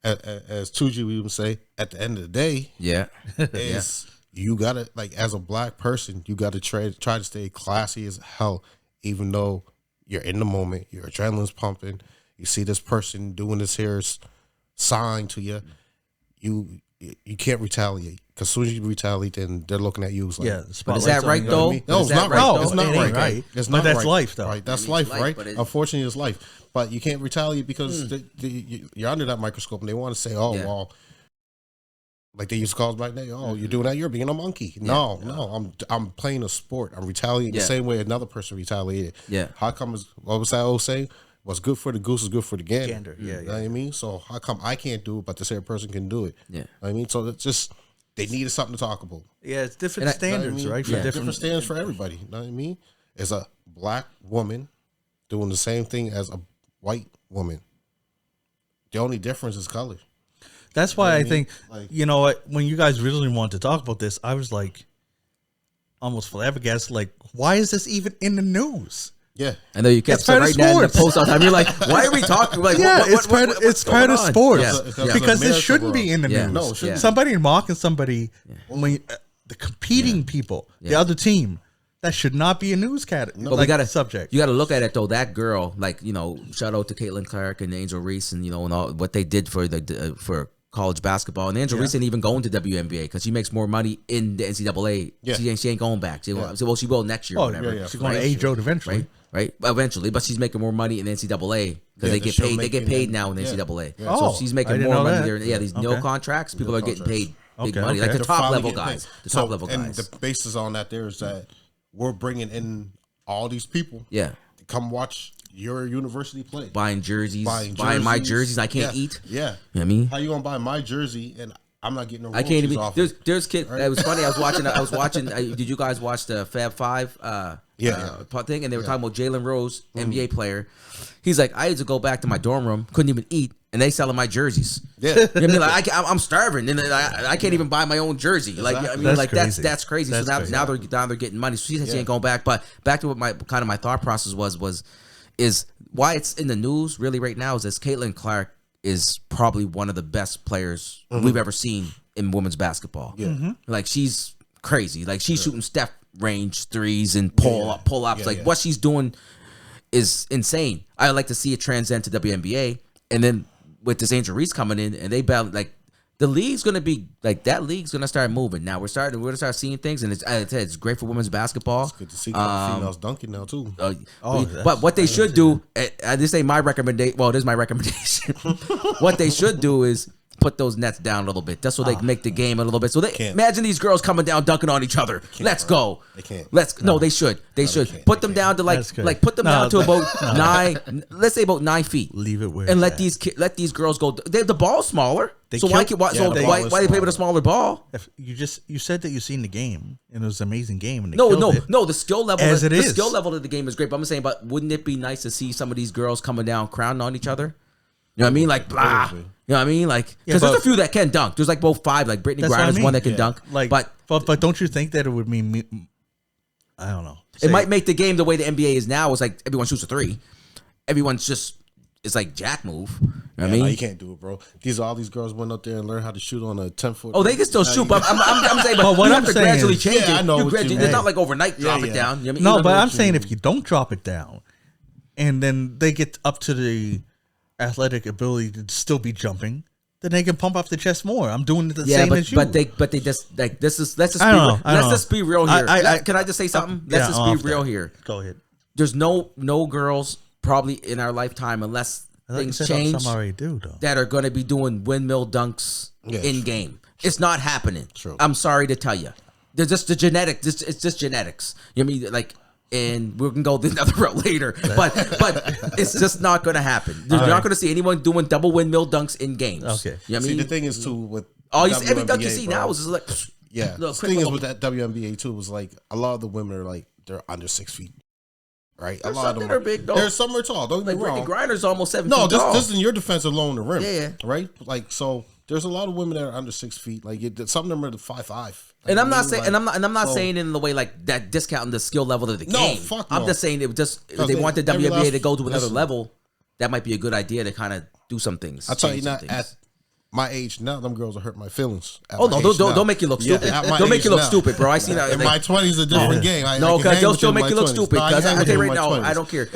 Speaker 2: as 2G we would say, at the end of the day,
Speaker 3: Yeah.
Speaker 2: is you gotta, like, as a black person, you gotta try to stay classy as hell, even though you're in the moment, your adrenaline's pumping, you see this person doing this here sign to you, you can't retaliate, because as soon as you retaliate, then they're looking at you as like,
Speaker 1: Yeah.
Speaker 3: But is that right, though?
Speaker 2: no,
Speaker 3: Is
Speaker 2: it's
Speaker 3: that
Speaker 2: not
Speaker 3: right,
Speaker 2: right.
Speaker 3: though?
Speaker 2: It's not
Speaker 1: It ain't
Speaker 2: right.
Speaker 1: right.
Speaker 2: It's
Speaker 1: But
Speaker 2: not
Speaker 1: that's
Speaker 2: right.
Speaker 1: life, though.
Speaker 2: Right, that's
Speaker 3: I mean,
Speaker 2: life,
Speaker 3: it's life,
Speaker 2: right?
Speaker 3: but
Speaker 2: Unfortunately, it's life. But you can't retaliate because you're under that microscope, and they want to say, "Oh,
Speaker 3: Yeah.
Speaker 2: well," like they used to call us back then. "Oh, you're doing that. You're being a monkey." No, I'm playing a sport. I'm retaliating the
Speaker 3: Yeah.
Speaker 2: same way another person retaliated.
Speaker 3: Yeah.
Speaker 2: How come? What was that old saying? What's good for the goose is good for the gander.
Speaker 1: Gander, yeah,
Speaker 2: You know what I mean? So how come I can't do it, but the same person can do it?
Speaker 3: Yeah.
Speaker 2: You know what I mean? So it's just they needed something to talk about.
Speaker 1: Yeah, it's different
Speaker 3: And I-
Speaker 2: You know what I
Speaker 1: standards,
Speaker 2: mean?
Speaker 1: right? For
Speaker 2: Yeah,
Speaker 1: different.
Speaker 2: standards for everybody. You know what I mean? Is a black woman doing the same thing as a white woman. The only difference is color.
Speaker 1: That's why I
Speaker 2: mean?
Speaker 1: think,
Speaker 2: Like-
Speaker 1: you know what, when you guys originally wanted to talk about this, I was like, almost flabbergasted, like, why is this even in the news?
Speaker 2: Yeah.
Speaker 3: I know you kept
Speaker 1: It's part of
Speaker 3: writing that in the
Speaker 1: sports.
Speaker 3: post all the time. You're like, why are we talking? Like,
Speaker 1: Yeah,
Speaker 3: what-
Speaker 1: it's
Speaker 3: what-
Speaker 1: part.
Speaker 3: what-
Speaker 1: It's
Speaker 3: what's
Speaker 1: part
Speaker 3: going
Speaker 1: of
Speaker 3: on?
Speaker 1: sports
Speaker 3: Yeah.
Speaker 2: It's a-
Speaker 3: Yeah.
Speaker 1: because this
Speaker 2: America,
Speaker 1: shouldn't
Speaker 2: bro.
Speaker 1: be in the
Speaker 3: Yeah.
Speaker 1: news.
Speaker 2: No, it shouldn't.
Speaker 3: Yeah.
Speaker 1: Somebody mocking somebody, when the competing people, the other team, that should not be a news category.
Speaker 3: But we got to
Speaker 1: subject.
Speaker 3: You got to look at it though. That girl, like, you know, shout out to Caitlin Clark and Angel Reese, and you know, and all what they did for the for college basketball. And Angel Reese ain't even going to WNBA because she makes more money in the NCAA.
Speaker 2: Yeah.
Speaker 3: She ain't going back. Well, she will next year.
Speaker 1: Oh,
Speaker 3: or whatever.
Speaker 2: yeah.
Speaker 1: she's going to age out eventually.
Speaker 3: Right, eventually, but she's making more money in the NCAA because
Speaker 2: Yeah,
Speaker 3: they
Speaker 2: the
Speaker 3: get
Speaker 2: show
Speaker 3: paid. They get
Speaker 2: making
Speaker 3: paid
Speaker 2: and-
Speaker 3: now in the
Speaker 2: yeah.
Speaker 3: NCAA.
Speaker 2: Yeah.
Speaker 3: So
Speaker 1: Oh,
Speaker 3: if she's
Speaker 1: I
Speaker 3: making
Speaker 1: didn't
Speaker 3: more
Speaker 1: know
Speaker 3: money
Speaker 1: that.
Speaker 3: there. Yeah, these no
Speaker 1: Okay.
Speaker 3: contracts. People are getting paid big
Speaker 1: Okay,
Speaker 3: money, like
Speaker 1: okay.
Speaker 3: the
Speaker 2: They're
Speaker 3: top
Speaker 2: finally
Speaker 3: level
Speaker 2: getting
Speaker 3: guys.
Speaker 2: paid.
Speaker 3: The
Speaker 2: So,
Speaker 3: top level
Speaker 2: and
Speaker 3: guys.
Speaker 2: the basis on that there is that we're bringing in all these people
Speaker 3: Yeah,
Speaker 2: to come watch your university play.
Speaker 3: buying jerseys, buying my jerseys. I can't
Speaker 2: Yeah.
Speaker 3: eat.
Speaker 2: Yeah.
Speaker 3: You know what I mean?
Speaker 2: How you gonna buy my jersey and I'm not getting no
Speaker 3: I can't
Speaker 2: royalties
Speaker 3: even.
Speaker 2: off
Speaker 3: There's
Speaker 2: it?
Speaker 3: kid. It was funny. I was watching. Did you guys watch the Fab Five? Thing, and they were talking about Jalen Rose, NBA player. He's like, I had to go back to my dorm room, couldn't even eat, and they selling my jerseys.
Speaker 2: Yeah.
Speaker 3: You know what I mean? Like I'm starving, and I can't even buy my own jersey. Like I mean,
Speaker 1: That's
Speaker 3: like
Speaker 1: crazy.
Speaker 3: that's crazy.
Speaker 1: That's
Speaker 3: so
Speaker 1: crazy.
Speaker 3: now they're getting money. So she said she ain't going back. But back to what my thought process is why it's in the news really right now is this Caitlin Clark is probably one of the best players we've ever seen in women's basketball.
Speaker 2: Yeah.
Speaker 3: Like she's crazy. Like she's shooting step range threes and pull ups. Like what she's doing is insane. I would like to see it transcend to WNBA, and then with this Angel Reese coming in, and they battle like the league's gonna be like that. League's gonna start moving now. We're gonna start seeing things, and it's great for women's basketball.
Speaker 2: Good to see females dunking now too.
Speaker 3: But what they should do, this ain't my recommendation. Well, this is my recommendation. What they should do is put those nets down a little bit, just so they can make the game a little bit. So they
Speaker 2: Can't.
Speaker 3: imagine these girls coming down dunking on each other. Let's go.
Speaker 2: They can't.
Speaker 3: No, they should. They should
Speaker 2: can't.
Speaker 3: put
Speaker 2: They
Speaker 3: them
Speaker 2: can't.
Speaker 3: down to
Speaker 1: That's good.
Speaker 3: put them
Speaker 1: No,
Speaker 3: down to
Speaker 1: that-
Speaker 3: about 9. Let's say about 9 feet.
Speaker 1: Leave it where
Speaker 3: and
Speaker 1: it's
Speaker 3: let these girls go. The ball's smaller.
Speaker 1: They
Speaker 3: So why
Speaker 1: killed-
Speaker 3: why
Speaker 2: Yeah, the ball
Speaker 3: why
Speaker 2: is
Speaker 3: they play with a smaller ball?
Speaker 1: If you said that you seen the game and it was an amazing game and they
Speaker 3: No,
Speaker 1: killed it.
Speaker 3: the skill level.
Speaker 1: As it
Speaker 3: the
Speaker 1: is.
Speaker 3: skill level of the game is great. But I'm saying, but wouldn't it be nice to see some of these girls coming down, crowning on each other? You know what I mean? Like blah. You know what I mean? Like because there's a few that can dunk. There's like both 5. Like Brittany
Speaker 1: That's what I
Speaker 3: Griner's
Speaker 1: mean.
Speaker 3: one that can
Speaker 1: Yeah.
Speaker 3: dunk.
Speaker 1: Like,
Speaker 3: but
Speaker 1: but don't you think that it would mean? I don't know.
Speaker 3: it might make the game the way the NBA is now. Is like everyone shoots a 3. Everyone's just it's like jack move. You know what I
Speaker 2: No,
Speaker 3: mean?
Speaker 2: you can't do it, bro. All these girls went up there and learned how to shoot on a 10-foot.
Speaker 3: Oh, they can still shoot, but I'm saying, but
Speaker 1: Well, what
Speaker 3: you
Speaker 1: I'm
Speaker 3: have to
Speaker 1: saying
Speaker 3: gradually
Speaker 1: is-
Speaker 3: change
Speaker 2: Yeah, I
Speaker 3: it.
Speaker 2: know
Speaker 3: You
Speaker 2: what you
Speaker 3: gradually,
Speaker 2: mean.
Speaker 3: it's not like overnight drop
Speaker 2: Yeah,
Speaker 3: it
Speaker 2: yeah.
Speaker 3: down. You know what I mean?
Speaker 1: No,
Speaker 3: You
Speaker 1: but
Speaker 3: know,
Speaker 1: I'm saying if you don't drop it down, and then they get up to the athletic ability to still be jumping, then they can pump up the chest more. I'm doing it the
Speaker 3: yeah,
Speaker 1: same as you.
Speaker 3: but they just like this is let's just
Speaker 1: I
Speaker 3: be
Speaker 1: don't
Speaker 3: real.
Speaker 1: know, I don't
Speaker 3: Let's
Speaker 1: know.
Speaker 3: just be real here. Can I just say something? Let's
Speaker 1: yeah,
Speaker 3: just
Speaker 1: off
Speaker 3: be real
Speaker 1: that.
Speaker 3: here.
Speaker 1: Go ahead.
Speaker 3: There's no girls probably in our lifetime unless
Speaker 1: I thought you
Speaker 3: things
Speaker 1: said
Speaker 3: change
Speaker 1: some already do though.
Speaker 3: that are going to be doing windmill dunks
Speaker 2: Yeah,
Speaker 3: in
Speaker 2: true.
Speaker 3: game. It's not happening.
Speaker 2: True.
Speaker 3: I'm sorry to tell you. They're just the genetic. It's just genetics. You know what I mean? Like and we're gonna go another route later. But it's just not gonna happen. You're not gonna see anyone doing double windmill dunks in games.
Speaker 1: Okay.
Speaker 3: You know what I
Speaker 2: See,
Speaker 3: mean?
Speaker 2: the thing is too with
Speaker 3: Every dunk you
Speaker 2: WNBA,
Speaker 3: see
Speaker 2: bro.
Speaker 3: now is just like
Speaker 2: Yeah.
Speaker 3: little
Speaker 2: The
Speaker 3: quick
Speaker 2: thing is
Speaker 3: little-
Speaker 2: with that WNBA too was like a lot of the women are like they're under 6 feet, right?
Speaker 3: There's
Speaker 2: a lot
Speaker 3: some
Speaker 2: of them
Speaker 3: that are big, though.
Speaker 2: There's some are tall. Don't get
Speaker 3: like
Speaker 2: me wrong.
Speaker 3: Brittany Griner's almost 7
Speaker 2: No,
Speaker 3: feet tall.
Speaker 2: this is in your defense alone the rim.
Speaker 3: Yeah.
Speaker 2: Right? Like so there's a lot of women that are under 6 feet. Like some of them are 5'5".
Speaker 3: And I'm not saying,
Speaker 2: like,
Speaker 3: I'm not
Speaker 2: so-
Speaker 3: saying it in the way like that discounting the skill level of the
Speaker 2: No,
Speaker 3: game.
Speaker 2: fuck
Speaker 3: I'm
Speaker 2: no.
Speaker 3: just saying it just if
Speaker 2: Because
Speaker 3: they
Speaker 2: they-
Speaker 3: want the
Speaker 2: every
Speaker 3: WNBA
Speaker 2: last-
Speaker 3: to go to another
Speaker 2: listen.
Speaker 3: level, that might be a good idea to kind of do some things.
Speaker 2: I'll tell you
Speaker 3: change some
Speaker 2: not
Speaker 3: things.
Speaker 2: at my age now, them girls will hurt my feelings. At
Speaker 3: Oh
Speaker 2: my
Speaker 3: no!
Speaker 2: age
Speaker 3: Don't
Speaker 2: now.
Speaker 3: don't make you look
Speaker 2: Yeah,
Speaker 3: stupid.
Speaker 2: at my
Speaker 3: Don't make
Speaker 2: age
Speaker 3: you look
Speaker 2: now.
Speaker 3: stupid, bro. I seen that.
Speaker 2: In my 20s is a different game.
Speaker 3: No, because they'll
Speaker 2: they'll
Speaker 3: still make you look stupid. Because I tell you right now, I don't care.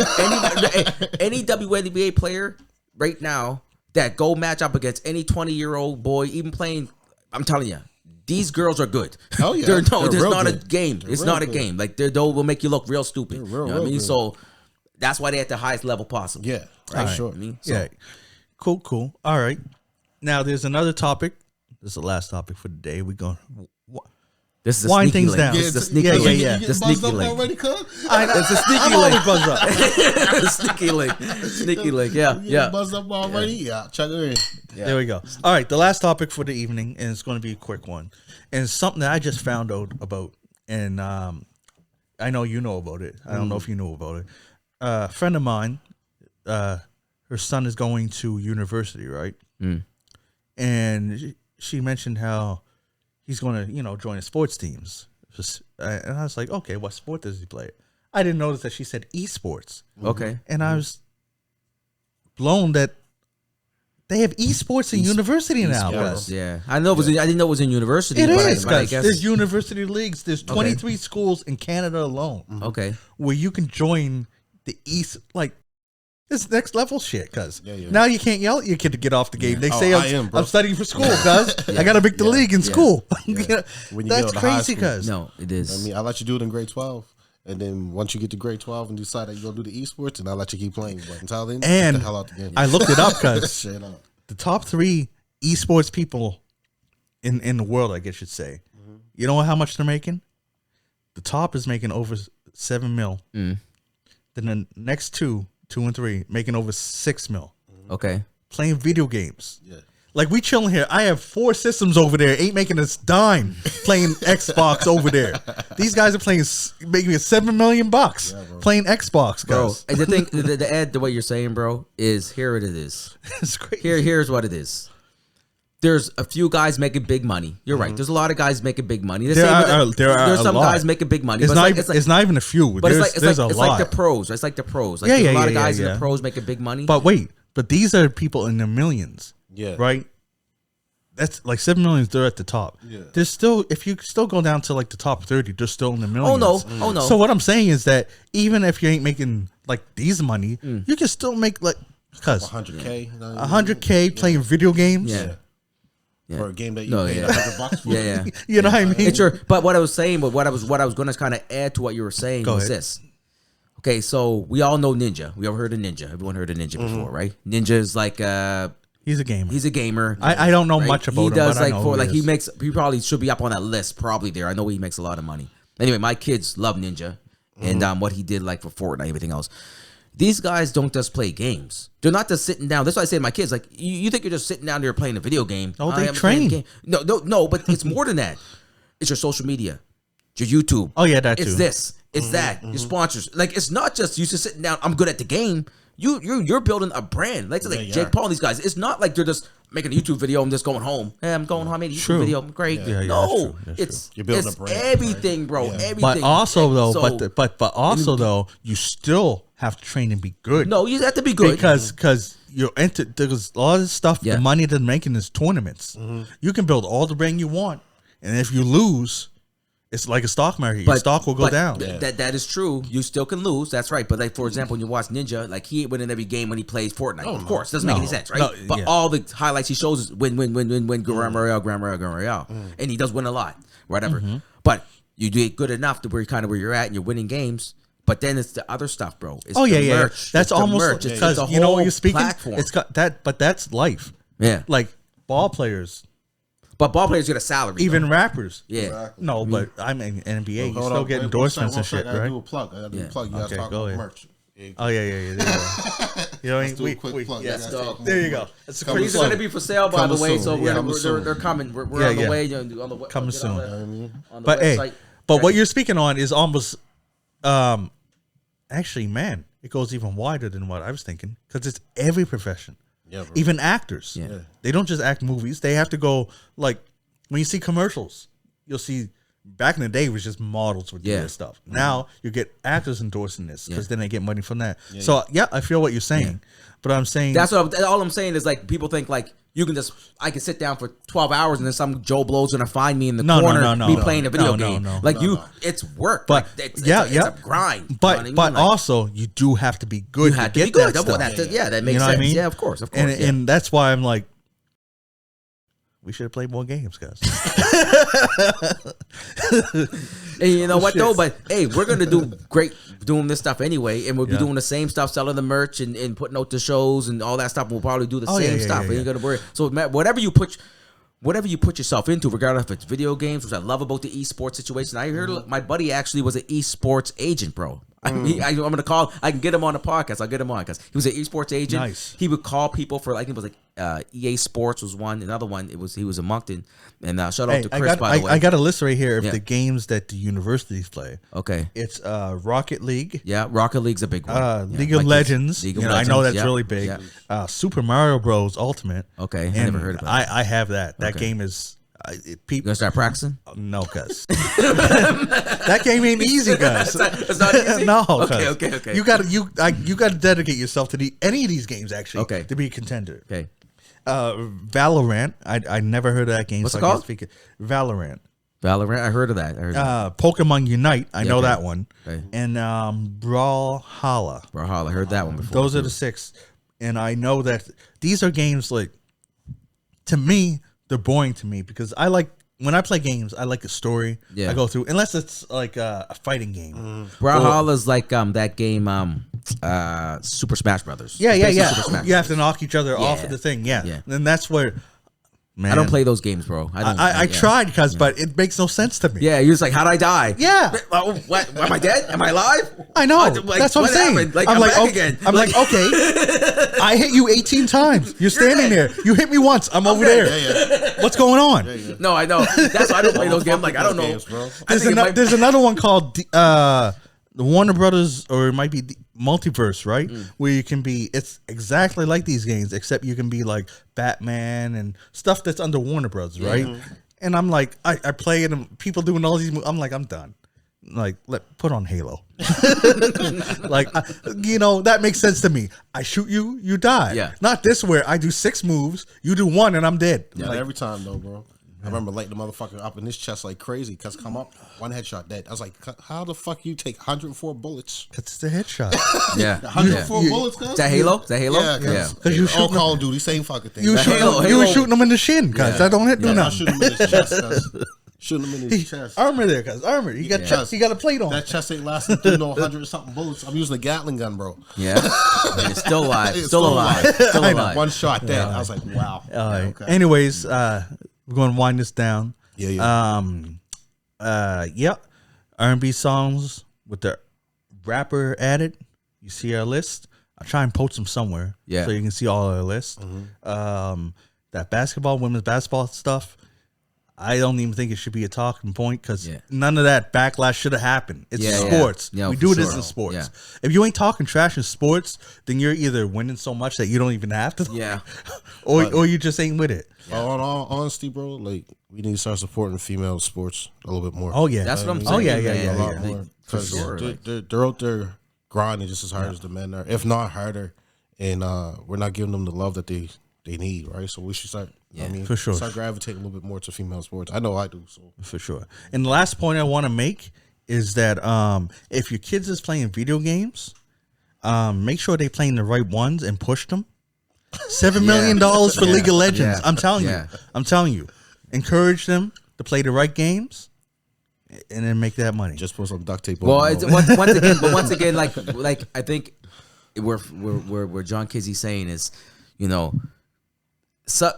Speaker 3: Any WNBA player right now that go match up against any 20-year-old boy, even playing, I'm telling you, these girls are good.
Speaker 2: Oh, yeah.
Speaker 3: There's
Speaker 2: They're real
Speaker 3: not a
Speaker 2: good.
Speaker 3: game.
Speaker 2: They're
Speaker 3: It's
Speaker 2: real
Speaker 3: not a
Speaker 2: good.
Speaker 3: game. Like they will make you look real stupid.
Speaker 2: real,
Speaker 3: you know what I
Speaker 2: real
Speaker 3: mean?
Speaker 2: good.
Speaker 3: So that's why they're at the highest level possible.
Speaker 2: Yeah,
Speaker 3: Right.
Speaker 2: for sure.
Speaker 3: I mean,
Speaker 1: Yeah. Cool. All right. Now there's another topic. This is the last topic for the day. We're going
Speaker 3: this is a
Speaker 1: Wind
Speaker 3: sneaky
Speaker 1: things
Speaker 3: link.
Speaker 1: down.
Speaker 3: This is the
Speaker 1: Yeah,
Speaker 3: sneaky
Speaker 1: yeah,
Speaker 3: link.
Speaker 1: yeah.
Speaker 3: The sneaky link.
Speaker 2: Already, cuz?
Speaker 3: It's a sneaky
Speaker 1: I'm always
Speaker 3: link.
Speaker 1: buzzed up.
Speaker 3: Sneaky link. Sneaky link. Yeah. Yeah.
Speaker 2: Buzzed up already? Yeah, check it in.
Speaker 3: Yeah.
Speaker 1: There we go. All right, the last topic for the evening, and it's going to be a quick one, and it's something that I just found out about, and I know you know about it. I don't know if you know about it. A friend of mine, her son is going to university, right? And she mentioned how he's going to, join the sports teams. And I was like, okay, what sport does he play? I didn't notice that she said esports.
Speaker 3: Okay.
Speaker 1: And I was blown that they have esports in university now.
Speaker 2: Esports.
Speaker 1: Gus.
Speaker 3: Yeah. I know it was. I didn't know it was in university.
Speaker 1: It
Speaker 3: but
Speaker 1: is,
Speaker 3: but I
Speaker 1: guys.
Speaker 3: guess.
Speaker 1: There's university leagues. There's 23 schools in Canada alone
Speaker 3: Okay.
Speaker 1: where you can join the this next level shit, cuz.
Speaker 2: Yeah.
Speaker 1: Now you can't yell at your kid to get off the game. They
Speaker 2: Oh,
Speaker 1: say
Speaker 2: I am, bro.
Speaker 1: I'm studying for school, cuz. I got to make the league in school.
Speaker 2: When you get
Speaker 1: That's
Speaker 2: to high
Speaker 1: crazy,
Speaker 2: school.
Speaker 1: cuz.
Speaker 3: No, it is.
Speaker 2: I mean, I let you do it in grade 12. And then once you get to grade 12 and decide that you're going to do the esports, and I'll let you keep playing. But until then,
Speaker 1: And
Speaker 2: get the hell out the game.
Speaker 1: I looked it up, cuz.
Speaker 2: Straight up.
Speaker 1: The top 3 esports people in the world, I guess you'd say. You know how much they're making? The top is making over 7 mil. Then the next 2 and 3, making over 6 mil.
Speaker 3: Okay.
Speaker 1: Playing video games.
Speaker 2: Yeah.
Speaker 1: Like we chilling here. I have 4 systems over there. Ain't making us dime playing Xbox over there. These guys are making $7 million playing Xbox,
Speaker 3: Bro,
Speaker 1: guys.
Speaker 3: and the thing, the way you're saying, bro, is here it is.
Speaker 1: It's crazy.
Speaker 3: Here's what it is. There's a few guys making big money. You're right. There's a lot of guys making big money. The
Speaker 1: There
Speaker 3: same
Speaker 1: are-
Speaker 3: with
Speaker 1: there are
Speaker 3: there's
Speaker 1: a
Speaker 3: some
Speaker 1: lot.
Speaker 3: guys making big money.
Speaker 1: It's
Speaker 3: but
Speaker 1: not. It's not even a few.
Speaker 3: But
Speaker 1: There's a
Speaker 3: it's
Speaker 1: lot.
Speaker 3: like the pros. It's like the pros. Like
Speaker 1: Yeah,
Speaker 3: there's
Speaker 1: yeah,
Speaker 3: a lot
Speaker 1: yeah,
Speaker 3: of guys
Speaker 1: yeah,
Speaker 3: in
Speaker 1: yeah.
Speaker 3: the pros making big money.
Speaker 1: But wait, these are people in the millions.
Speaker 2: Yeah.
Speaker 1: Right. That's like 7 million. They're at the top.
Speaker 2: Yeah.
Speaker 1: There's still, if you still go down to like the top 30, they're still in the millions.
Speaker 3: Oh no.
Speaker 1: So what I'm saying is that even if you ain't making like these money, you can still make like
Speaker 2: 100K.
Speaker 1: 100K playing video games.
Speaker 3: Yeah. Yeah.
Speaker 2: For a game that you
Speaker 3: No,
Speaker 2: paid
Speaker 3: yeah.
Speaker 2: $100 for.
Speaker 3: Yeah.
Speaker 1: You know what I mean?
Speaker 3: It's your, but what I was saying, but what I was going to kind of add to what you were saying
Speaker 1: Go
Speaker 3: was
Speaker 1: ahead.
Speaker 3: this. Okay, so we all know Ninja. We ever heard of Ninja? Everyone heard of Ninja before, right? Ninja is like
Speaker 1: He's a gamer.
Speaker 3: he's a gamer.
Speaker 1: I don't know
Speaker 3: right?
Speaker 1: much about
Speaker 3: he
Speaker 1: him,
Speaker 3: does
Speaker 1: but I
Speaker 3: like
Speaker 1: know
Speaker 3: for
Speaker 1: who
Speaker 3: like
Speaker 1: he
Speaker 3: he makes he probably should be up on that list probably there. I know he makes a lot of money. Anyway, my kids love Ninja and what he did like for Fortnite and everything else. These guys don't just play games. They're not just sitting down. That's why I say to my kids, like, you think you're just sitting down there playing a video game.
Speaker 1: Oh, they
Speaker 3: I am playing a
Speaker 1: train.
Speaker 3: game. No, but it's more than that. It's your social media, it's your YouTube.
Speaker 1: Oh, yeah, that
Speaker 3: It's
Speaker 1: too.
Speaker 3: this, it's that, your sponsors. Like, it's not just you just sitting down, I'm good at the game. You're building a brand. Like
Speaker 2: you
Speaker 3: Jake
Speaker 2: are.
Speaker 3: Paul and these guys. It's not like they're just making a YouTube video and just going home. Hey, I'm going home, I made a YouTube
Speaker 1: True.
Speaker 3: video. Great.
Speaker 1: Yeah, yeah,
Speaker 3: no,
Speaker 1: that's true. That's
Speaker 3: it's
Speaker 2: You're building
Speaker 3: it's
Speaker 2: a brand,
Speaker 3: everything, bro.
Speaker 2: Yeah.
Speaker 3: Everything.
Speaker 1: But also though,
Speaker 3: So-
Speaker 1: but also though, you still have to train and be good.
Speaker 3: no, you have to be good.
Speaker 1: because you're there's a lot of stuff.
Speaker 3: Yeah.
Speaker 1: The money they're making is tournaments. You can build all the brand you want, and if you lose, it's like a stock market. Your stock will go down.
Speaker 3: That is true. You still can lose. That's right. But like for example, when you watch Ninja, like he ain't winning every game when he plays Fortnite. Of course, doesn't make any sense, right?
Speaker 1: No,
Speaker 3: but
Speaker 1: yeah.
Speaker 3: all the highlights he shows is win, Grand Royale, and he does win a lot, whatever. But you do it good enough to where kind of where you're at, and you're winning games. But then it's the other stuff, bro. It's
Speaker 1: Oh
Speaker 3: the
Speaker 1: yeah.
Speaker 3: merch.
Speaker 1: That's
Speaker 3: It's the
Speaker 1: almost
Speaker 3: merch. It's
Speaker 1: because
Speaker 3: the
Speaker 1: you know
Speaker 3: whole
Speaker 1: when you're speaking.
Speaker 3: platform.
Speaker 1: It's got that, but that's life.
Speaker 3: Yeah.
Speaker 1: Like ball players.
Speaker 3: But ball players get a salary.
Speaker 1: Even rappers.
Speaker 3: yeah.
Speaker 2: Exactly.
Speaker 1: No, but I'm in NBA. You
Speaker 2: Hold
Speaker 1: still
Speaker 2: on,
Speaker 1: get
Speaker 2: wait,
Speaker 1: endorsements and
Speaker 2: one
Speaker 1: shit,
Speaker 2: second, I gotta
Speaker 1: right?
Speaker 2: do a plug. I gotta do
Speaker 3: Yeah.
Speaker 2: a plug. You guys
Speaker 1: Okay,
Speaker 2: talk
Speaker 1: go
Speaker 2: about
Speaker 1: ahead.
Speaker 2: merch. Yeah,
Speaker 1: Oh yeah. There you go. You know what I
Speaker 2: let's
Speaker 1: mean?
Speaker 2: do a quick plug.
Speaker 1: Yeah,
Speaker 2: You guys
Speaker 3: dog.
Speaker 2: talk about
Speaker 1: there you go.
Speaker 2: merch.
Speaker 1: That's a
Speaker 2: Coming
Speaker 1: quick
Speaker 3: These are going to
Speaker 1: plug.
Speaker 3: be for sale, by
Speaker 2: Coming
Speaker 3: the way.
Speaker 2: soon.
Speaker 3: So
Speaker 2: Yeah, coming soon.
Speaker 3: they're coming. We're
Speaker 1: Yeah,
Speaker 3: on the
Speaker 1: yeah.
Speaker 3: way. On the,
Speaker 1: Coming
Speaker 3: get on
Speaker 1: soon.
Speaker 3: on the
Speaker 1: But
Speaker 3: website.
Speaker 1: hey, but what you're speaking on is almost, actually, man, it goes even wider than what I was thinking because it's every profession,
Speaker 2: Yeah, bro.
Speaker 1: even actors.
Speaker 3: Yeah.
Speaker 1: They don't just act movies; they have to go like when you see commercials, you'll see. Back in the day, it was just models would do
Speaker 3: Yeah.
Speaker 1: this stuff. Now you get actors endorsing this because
Speaker 3: Yeah.
Speaker 1: then they get money from that. So yeah, I feel what you're saying, but I'm saying
Speaker 3: That's what all I'm saying is like people think like you can just I can sit down for 12 hours and then some Joe Blow's gonna find me in the
Speaker 1: No, no,
Speaker 3: corner
Speaker 1: no, no,
Speaker 3: me
Speaker 1: no.
Speaker 3: playing a video
Speaker 1: No, no,
Speaker 3: game.
Speaker 1: no.
Speaker 3: Like it's work.
Speaker 1: But
Speaker 3: like, it's
Speaker 1: yeah,
Speaker 3: it's
Speaker 1: yeah,
Speaker 3: a grind.
Speaker 1: But
Speaker 3: you know what I mean?
Speaker 1: but
Speaker 3: Like,
Speaker 1: also you do have to be good.
Speaker 3: you had to
Speaker 1: get
Speaker 3: be good.
Speaker 1: That
Speaker 3: Well,
Speaker 1: stuff.
Speaker 3: that makes
Speaker 1: You know what
Speaker 3: sense.
Speaker 1: I mean?
Speaker 3: Yeah, of course.
Speaker 1: And
Speaker 3: yeah.
Speaker 1: and that's why I'm like, we should have played more games, guys.
Speaker 3: And you know what
Speaker 1: shit.
Speaker 3: though? But hey, we're gonna do great doing this stuff anyway, and we'll be
Speaker 1: Yeah.
Speaker 3: doing the same stuff, selling the merch and putting out the shows and all that stuff. We'll probably do the
Speaker 1: Oh, yeah,
Speaker 3: same
Speaker 1: yeah,
Speaker 3: stuff.
Speaker 1: yeah,
Speaker 3: And
Speaker 1: yeah.
Speaker 3: you're gonna worry. So whatever you put yourself into, regardless if it's video games, which I love about the esports situation. I heard my buddy actually was an esports agent, bro. I'm gonna call. I can get him on the podcast. I'll get him on because he was an esports agent.
Speaker 1: Nice.
Speaker 3: He would call people for like it was like EA Sports was one. Another one he was in Moncton. And shout out
Speaker 1: Hey,
Speaker 3: to Chris by the way.
Speaker 1: I got a list right here of
Speaker 3: Yeah.
Speaker 1: the games that the universities play.
Speaker 3: Okay.
Speaker 1: It's Rocket League,
Speaker 3: Yeah, Rocket League's a big one. Yeah,
Speaker 1: League
Speaker 3: my
Speaker 1: of
Speaker 3: kids-
Speaker 1: Legends.
Speaker 3: League
Speaker 1: You
Speaker 3: of
Speaker 1: know, I know
Speaker 3: Legends,
Speaker 1: that's
Speaker 3: yeah,
Speaker 1: really big.
Speaker 3: yeah.
Speaker 1: Super Mario Bros. Ultimate.
Speaker 3: Okay, I
Speaker 1: And
Speaker 3: never heard of that.
Speaker 1: I have that. That
Speaker 3: Okay.
Speaker 1: game is
Speaker 3: You
Speaker 1: people.
Speaker 3: gonna start practicing?
Speaker 1: No, cuz that game ain't easy, guys.
Speaker 3: It's not easy?
Speaker 1: No,
Speaker 3: Okay,
Speaker 1: cuz.
Speaker 3: okay.
Speaker 1: You gotta dedicate yourself to any of these games actually.
Speaker 3: Okay.
Speaker 1: To be a contender.
Speaker 3: Okay.
Speaker 1: Valorant. I never heard of that game.
Speaker 3: What's
Speaker 1: so
Speaker 3: it
Speaker 1: I can't
Speaker 3: called?
Speaker 1: speak it. Valorant.
Speaker 3: Valorant. I heard of that. I heard of that.
Speaker 1: Pokemon Unite. I know
Speaker 3: okay.
Speaker 1: that one.
Speaker 3: Okay.
Speaker 1: And Brawlhalla.
Speaker 3: Brawlhalla. I heard that one before.
Speaker 1: Those are the 6. And I know that these are games like, to me, they're boring to me because I like, when I play games, I like the story.
Speaker 3: Yeah.
Speaker 1: I go through, unless it's like a fighting game.
Speaker 3: Brawlhalla's like that game Super Smash Brothers.
Speaker 1: Yeah,
Speaker 3: It's
Speaker 1: yeah,
Speaker 3: basically
Speaker 1: yeah.
Speaker 3: Super Smash
Speaker 1: You have to
Speaker 3: Brothers.
Speaker 1: knock each other off
Speaker 3: Yeah.
Speaker 1: of the thing. Yeah.
Speaker 3: Yeah.
Speaker 1: And that's where, man.
Speaker 3: I don't play those games, bro.
Speaker 1: I
Speaker 3: yeah.
Speaker 1: tried, but it makes no sense to me.
Speaker 3: Yeah, you're just like, how'd I die?
Speaker 1: Yeah.
Speaker 3: Oh, what? Am I dead? Am I alive?
Speaker 1: I know.
Speaker 3: Like,
Speaker 1: That's what I'm saying.
Speaker 3: happened? Like,
Speaker 1: I'm
Speaker 3: I'm
Speaker 1: like,
Speaker 3: back
Speaker 1: okay,
Speaker 3: again.
Speaker 1: I'm like, okay. I hit you 18 times. You're standing there. You hit me once. I'm over
Speaker 3: Okay.
Speaker 1: there. What's going on?
Speaker 3: No, I know. That's why I don't play those games. Like, I don't know.
Speaker 2: Games, bro.
Speaker 3: I think it might-
Speaker 1: There's another one called the Warner Brothers, or it might be the Multiverse, right? Where you can be. It's exactly like these games, except you can be like Batman and stuff that's under Warner Brothers, right? And I'm like, I play it, and people doing all these. I'm like, I'm done. Like, put on Halo. Like, that makes sense to me. I shoot you, you die.
Speaker 3: Yeah.
Speaker 1: Not this where I do 6 moves, you do 1, and I'm dead.
Speaker 2: Yeah,
Speaker 1: Like,
Speaker 2: every time though, bro. I remember lighting the motherfucker up in his chest like crazy. Cause come up, 1 headshot dead. I was like, how the fuck you take 104 bullets?
Speaker 1: it's the headshot.
Speaker 3: Yeah.
Speaker 2: 104
Speaker 1: You-
Speaker 2: bullets, cuz?
Speaker 3: Is that Halo? Is that Halo?
Speaker 2: Yeah,
Speaker 1: Cause you
Speaker 2: all
Speaker 1: shooting
Speaker 2: Call of Duty, same fucking thing.
Speaker 1: You
Speaker 2: That
Speaker 1: shoot
Speaker 3: Halo,
Speaker 1: him, you were
Speaker 3: Halo.
Speaker 1: shooting him in the shin, cuz that don't hit do
Speaker 2: I
Speaker 1: nothing.
Speaker 2: shoot him in his chest, cuz. Shooting him in his chest.
Speaker 1: Armor there, cuz armor. He got chest. He got a plate on.
Speaker 2: That chest ain't lasting through no 100 something bullets. I'm using a Gatling gun, bro.
Speaker 3: Yeah. And it's still alive.
Speaker 2: It's
Speaker 3: Still alive. Still alive.
Speaker 2: One shot dead. I was like, wow.
Speaker 1: All right.
Speaker 2: Okay.
Speaker 1: Anyways, we're going to wind this down.
Speaker 2: Yeah.
Speaker 1: Yep. R&B songs with the rapper added. You see our list. I'll try and post them somewhere.
Speaker 3: Yeah.
Speaker 1: So you can see all our list. That women's basketball stuff. I don't even think it should be a talking point because
Speaker 3: Yeah.
Speaker 1: none of that backlash should have happened. It's
Speaker 3: Yeah, yeah.
Speaker 1: sports.
Speaker 3: Yeah,
Speaker 1: we
Speaker 3: for
Speaker 1: do this
Speaker 3: sure.
Speaker 1: in sports.
Speaker 3: Yeah.
Speaker 1: If you ain't talking trash in sports, then you're either winning so much that you don't even have to,
Speaker 3: Yeah.
Speaker 1: or you just ain't with it.
Speaker 2: On all honesty, bro, like we need to start supporting female sports a little bit more.
Speaker 1: Oh yeah,
Speaker 3: That's what I'm
Speaker 1: Oh
Speaker 3: saying.
Speaker 1: yeah, yeah,
Speaker 3: man.
Speaker 1: yeah,
Speaker 2: a lot
Speaker 1: yeah.
Speaker 2: more.
Speaker 3: For
Speaker 2: 'Cause
Speaker 3: sure.
Speaker 2: they're out there grinding just as hard as the men are, if not harder. And we're not giving them the love that they need, right? So we should start.
Speaker 3: Yeah,
Speaker 2: I mean,
Speaker 1: for sure.
Speaker 2: Start gravitating a little bit more to female sports. I know I do. So
Speaker 1: For sure. And the last point I want to make is that if your kids is playing video games, make sure they playing the right ones and push them. $7 million for League of Legends.
Speaker 3: Yeah.
Speaker 1: I'm telling
Speaker 3: Yeah.
Speaker 1: you. I'm telling you. Encourage them to play the right games and then make that money.
Speaker 2: just put some duct tape.
Speaker 3: Well,
Speaker 2: over
Speaker 3: it's,
Speaker 2: them.
Speaker 3: once again, like I think where John Kizzy's saying is, so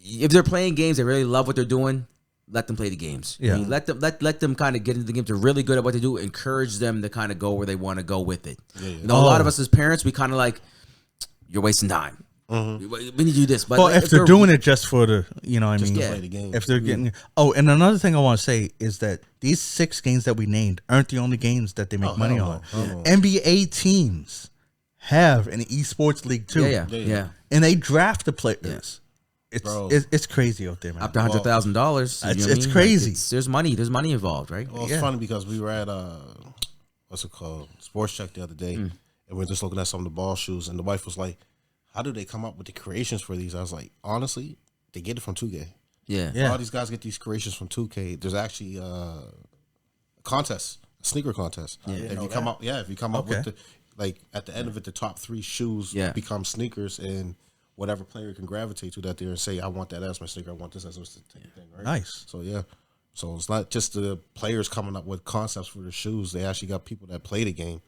Speaker 3: if they're playing games, they really love what they're doing. Let them play the games.
Speaker 1: Yeah.
Speaker 3: I mean, let them kind of get into the games. They're really good at what they do. Encourage them to kind of go where they want to go with it. You know, a lot of us as parents, we kind of like, you're wasting time. We need to do this. But
Speaker 1: Well,
Speaker 3: like,
Speaker 1: if they're doing it just for the, you know what I mean?
Speaker 3: yeah.
Speaker 2: Play the game.
Speaker 1: If they're getting, oh, and another thing I want to say is that these 6 games that we named aren't the only games that they make money
Speaker 2: hell
Speaker 1: on.
Speaker 2: no. Hell no.
Speaker 1: NBA teams have an esports league too.
Speaker 3: yeah.
Speaker 1: And they draft the players.
Speaker 2: Bro.
Speaker 1: It's crazy out there, man.
Speaker 3: Up to $100,000.
Speaker 1: It's crazy.
Speaker 3: There's money involved, right?
Speaker 2: Well, it's funny because we were at what's it called, Sports Check the other day, and we were just looking at some of the ball shoes, and the wife was like, "How do they come up with the creations for these?" I was like, "Honestly, they get it from 2K.
Speaker 3: Yeah.
Speaker 2: All these guys get these creations from 2K. There's actually a contest, a sneaker contest. If you come up with the, like at the end of it, the top 3 shoes become sneakers, and whatever player can gravitate to that there and say, I want that as my sneaker, I want this as my thing, right?
Speaker 1: Nice.
Speaker 2: So yeah. So it's not just the players coming up with concepts for the shoes. They actually got people that play the game.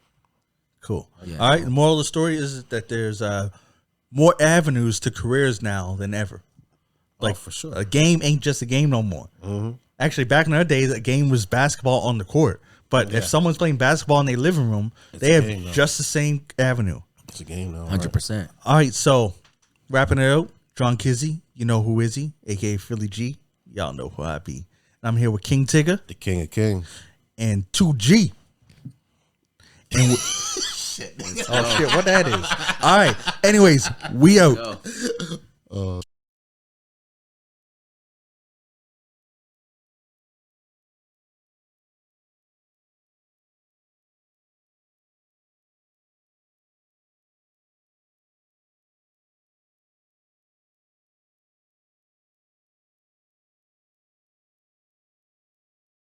Speaker 1: Cool.
Speaker 3: Yeah.
Speaker 1: All right. The moral of the story is that there's more avenues to careers now than ever. Like
Speaker 2: for sure.
Speaker 1: A game ain't just a game no more. Actually, back in our days, a game was basketball on the court. But if someone's playing basketball in their living room, they have just the same avenue.
Speaker 2: It's a game now.
Speaker 3: 100%.
Speaker 1: All right. So wrapping it out, John Kizzy, you know who is he? AKA Philly G. Y'all know who I be. And I'm here with King Tigger
Speaker 2: The King of Kings.
Speaker 1: and 2G. And shit, what that is? All right. Anyways, we out.
Speaker 3: Go.